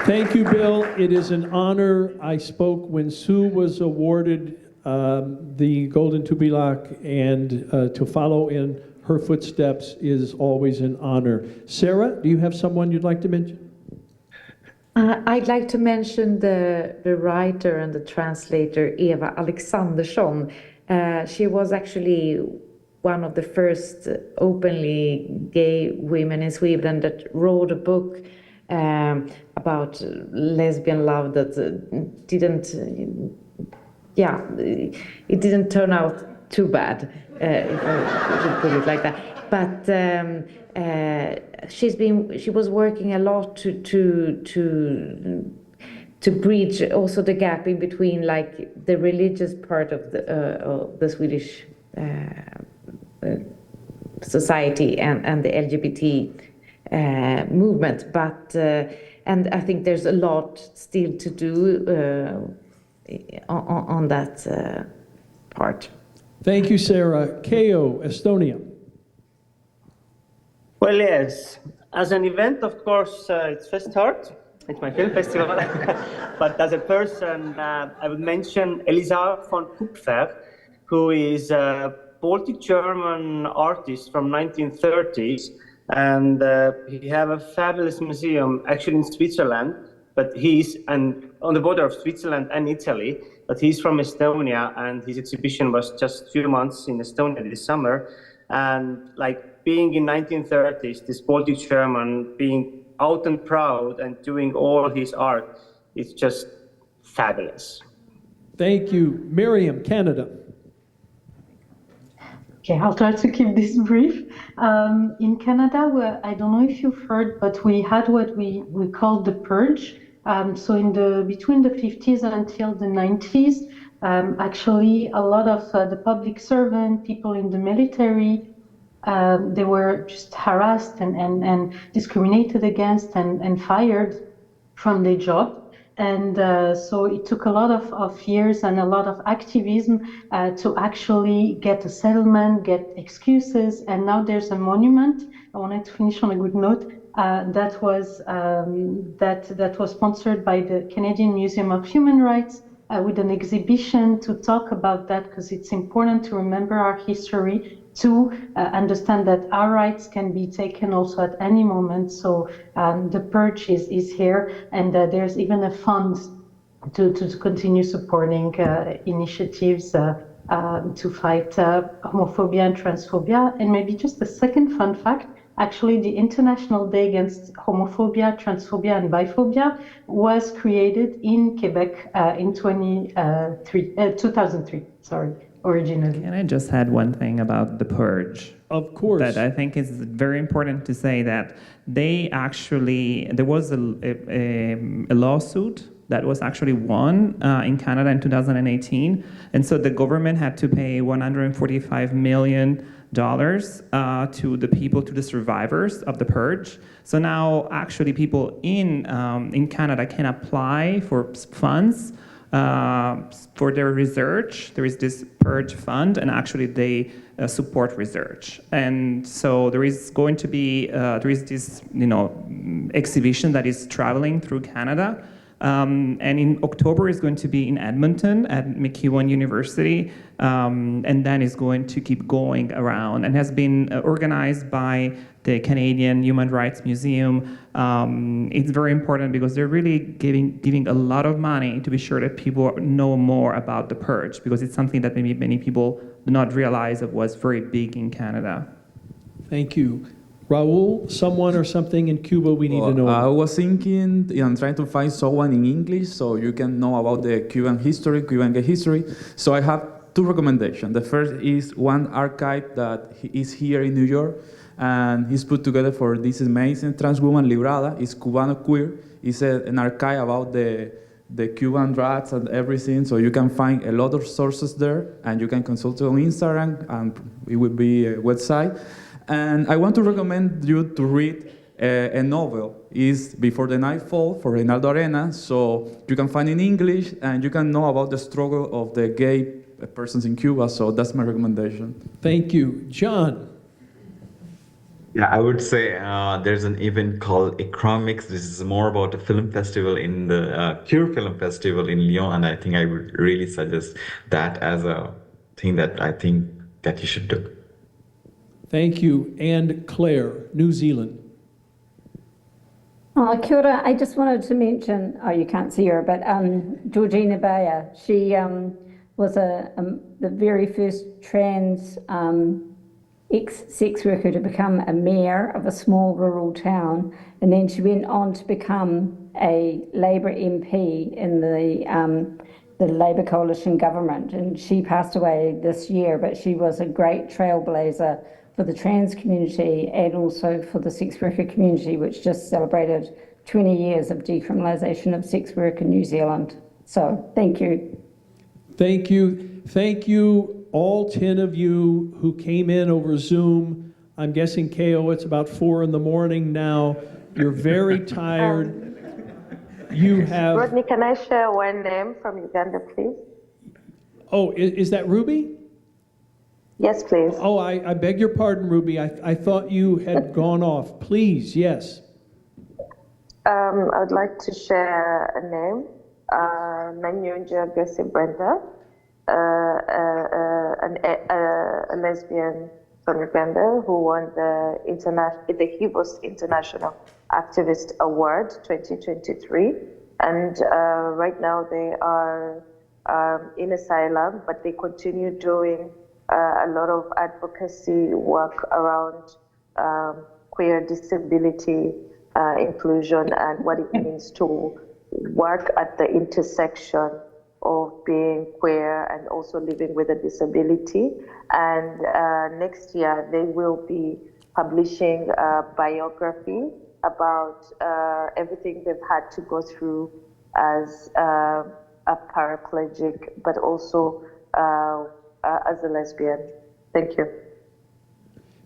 Thank you, Bill. It is an honor. I spoke when Sue was awarded the Golden Tupilak, and to follow in her footsteps is always an honor. Sarah, do you have someone you'd like to mention? I'd like to mention the writer and the translator Eva Alexandersson. She was actually one of the first openly gay women in Sweden that wrote a book about lesbian love that it didn't turn out too bad, if I should put it like that. But she was working a lot to bridge also the gap in between, like, the religious part of the Swedish society and the LGBT movement, but and I think there's a lot still to do on that part. Thank you, Sarah. Kayo, Estonia. Well, yes, as an event, of course, it's first start. It's my film festival. But as a person, I would mention Elisar von Kupfer, who is a Baltic-German artist from 1930s. And he have a fabulous museum actually in Switzerland, but he's on the border of Switzerland and Italy, but he's from Estonia, and his exhibition was just a few months in Estonia this summer. And like being in 1930s, this Baltic German being out and proud and doing all his art, it's just fabulous. Thank you. Miriam, Canada. Okay, I'll try to keep this brief. In Canada, I don't know if you've heard, but we had what we called the purge. So between the 50s until the 90s, actually a lot of the public servant, people in the military, they were just harassed and discriminated against and fired from their job. And so it took a lot of years and a lot of activism to actually get a settlement, get excuses, and now there's a monument. I wanted to finish on a good note. That was sponsored by the Canadian Museum of Human Rights with an exhibition to talk about that, because it's important to remember our history to understand that our rights can be taken also at any moment. So the purge is here, and there's even a fund to continue supporting initiatives to fight homophobia and transphobia. And maybe just a second fun fact, actually the International Day Against Homophobia, Transphobia and Biphobia was created in Quebec in 2003, originally. Can I just add one thing about the purge? Of course. That I think is very important to say that there was a lawsuit that was actually won in Canada in 2018. And so the government had to pay $145 million to the people, to the survivors of the purge. So now actually people in Canada can apply for funds for their research. There is this purge fund, and actually they support research. And so there is going to be this exhibition that is traveling through Canada. And in October is going to be in Edmonton at McEwan University, and then is going to keep going around, and has been organized by the Canadian Human Rights Museum. It's very important because they're really giving a lot of money to be sure that people know more about the purge, because it's something that maybe many people do not realize it was very big in Canada. Thank you. Raul, someone or something in Cuba we need to know I about? was thinking and trying to find someone in English so you can know about the Cuban history, Cuban gay history. So I have two recommendations. The first is one archive that is here in New York, and he's put together for this amazing trans woman, Librada. It's Cubano Queer. It's an archive about the Cuban rats and everything, so you can find a lot of sources there, and you can consult it on Instagram, and it will be a website. And I want to recommend you to read a novel. It's Before the Night Falls for Reinaldo Arenas, so you can find it in English, and you can know about the struggle of the gay persons in Cuba, so that's my recommendation. Thank you. John? Yeah, I would say there's an event called Economics. This is more about a film festival in the Cure Film Festival in Lyon, and I think I would really suggest that as a thing that I think that you should do. Thank you. And Claire, New Zealand. Kia ora. I just wanted to mention, you can't see her, but Georgina Bayer. She was the very first trans ex-sex worker to become a mayor of a small rural town, and then she went on to become a Labour MP in the Labour coalition government, and she passed away this year, but she was a great trailblazer for the trans community and also for the sex worker community, which just celebrated 20 years of decriminalisation of sex work in New Zealand. So thank you. Thank you. Thank you, all 10 of you who came in over Zoom. I'm guessing, KO, it's about 4 in the morning now. You're very tired. You have... Rodney, can I share one name from Uganda, please? Oh, is that Ruby? Yes, please. Oh, I beg your pardon, Ruby. I thought you had gone off. Please, yes. I would like to share a name. Nanyunja Gussie Brenda, a lesbian from Uganda who won the Hivos International Activist Award 2023. And right now they are in asylum, but they continue doing a lot of advocacy work around queer disability inclusion and what it means to work at the intersection of being queer and also living with a disability. And next year they will be publishing a biography about everything they've had to go through as a paraplegic, but also as a lesbian. Thank you.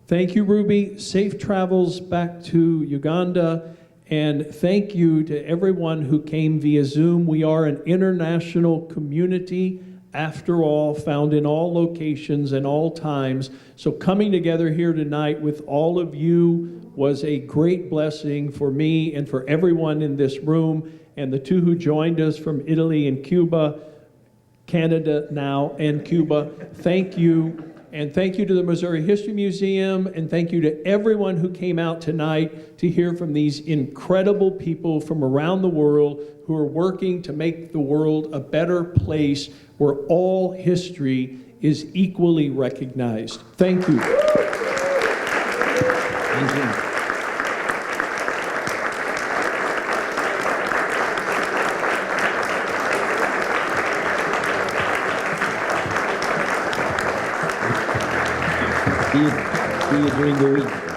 Thank you, Ruby. Safe travels back to Uganda. And thank you to everyone who came via Zoom. We are an international community, after all, found in all locations and all times. So coming together here tonight with all of you was a great blessing for me and for everyone in this room, and the two who joined us from Italy and Cuba, Canada now, and Cuba. Thank you. And thank you to the Missouri History Museum, and thank you to everyone who came out tonight to hear from these incredible people from around the world who are working to make the world a better place where all history is equally recognized. Thank you. Thank you. See you during the week.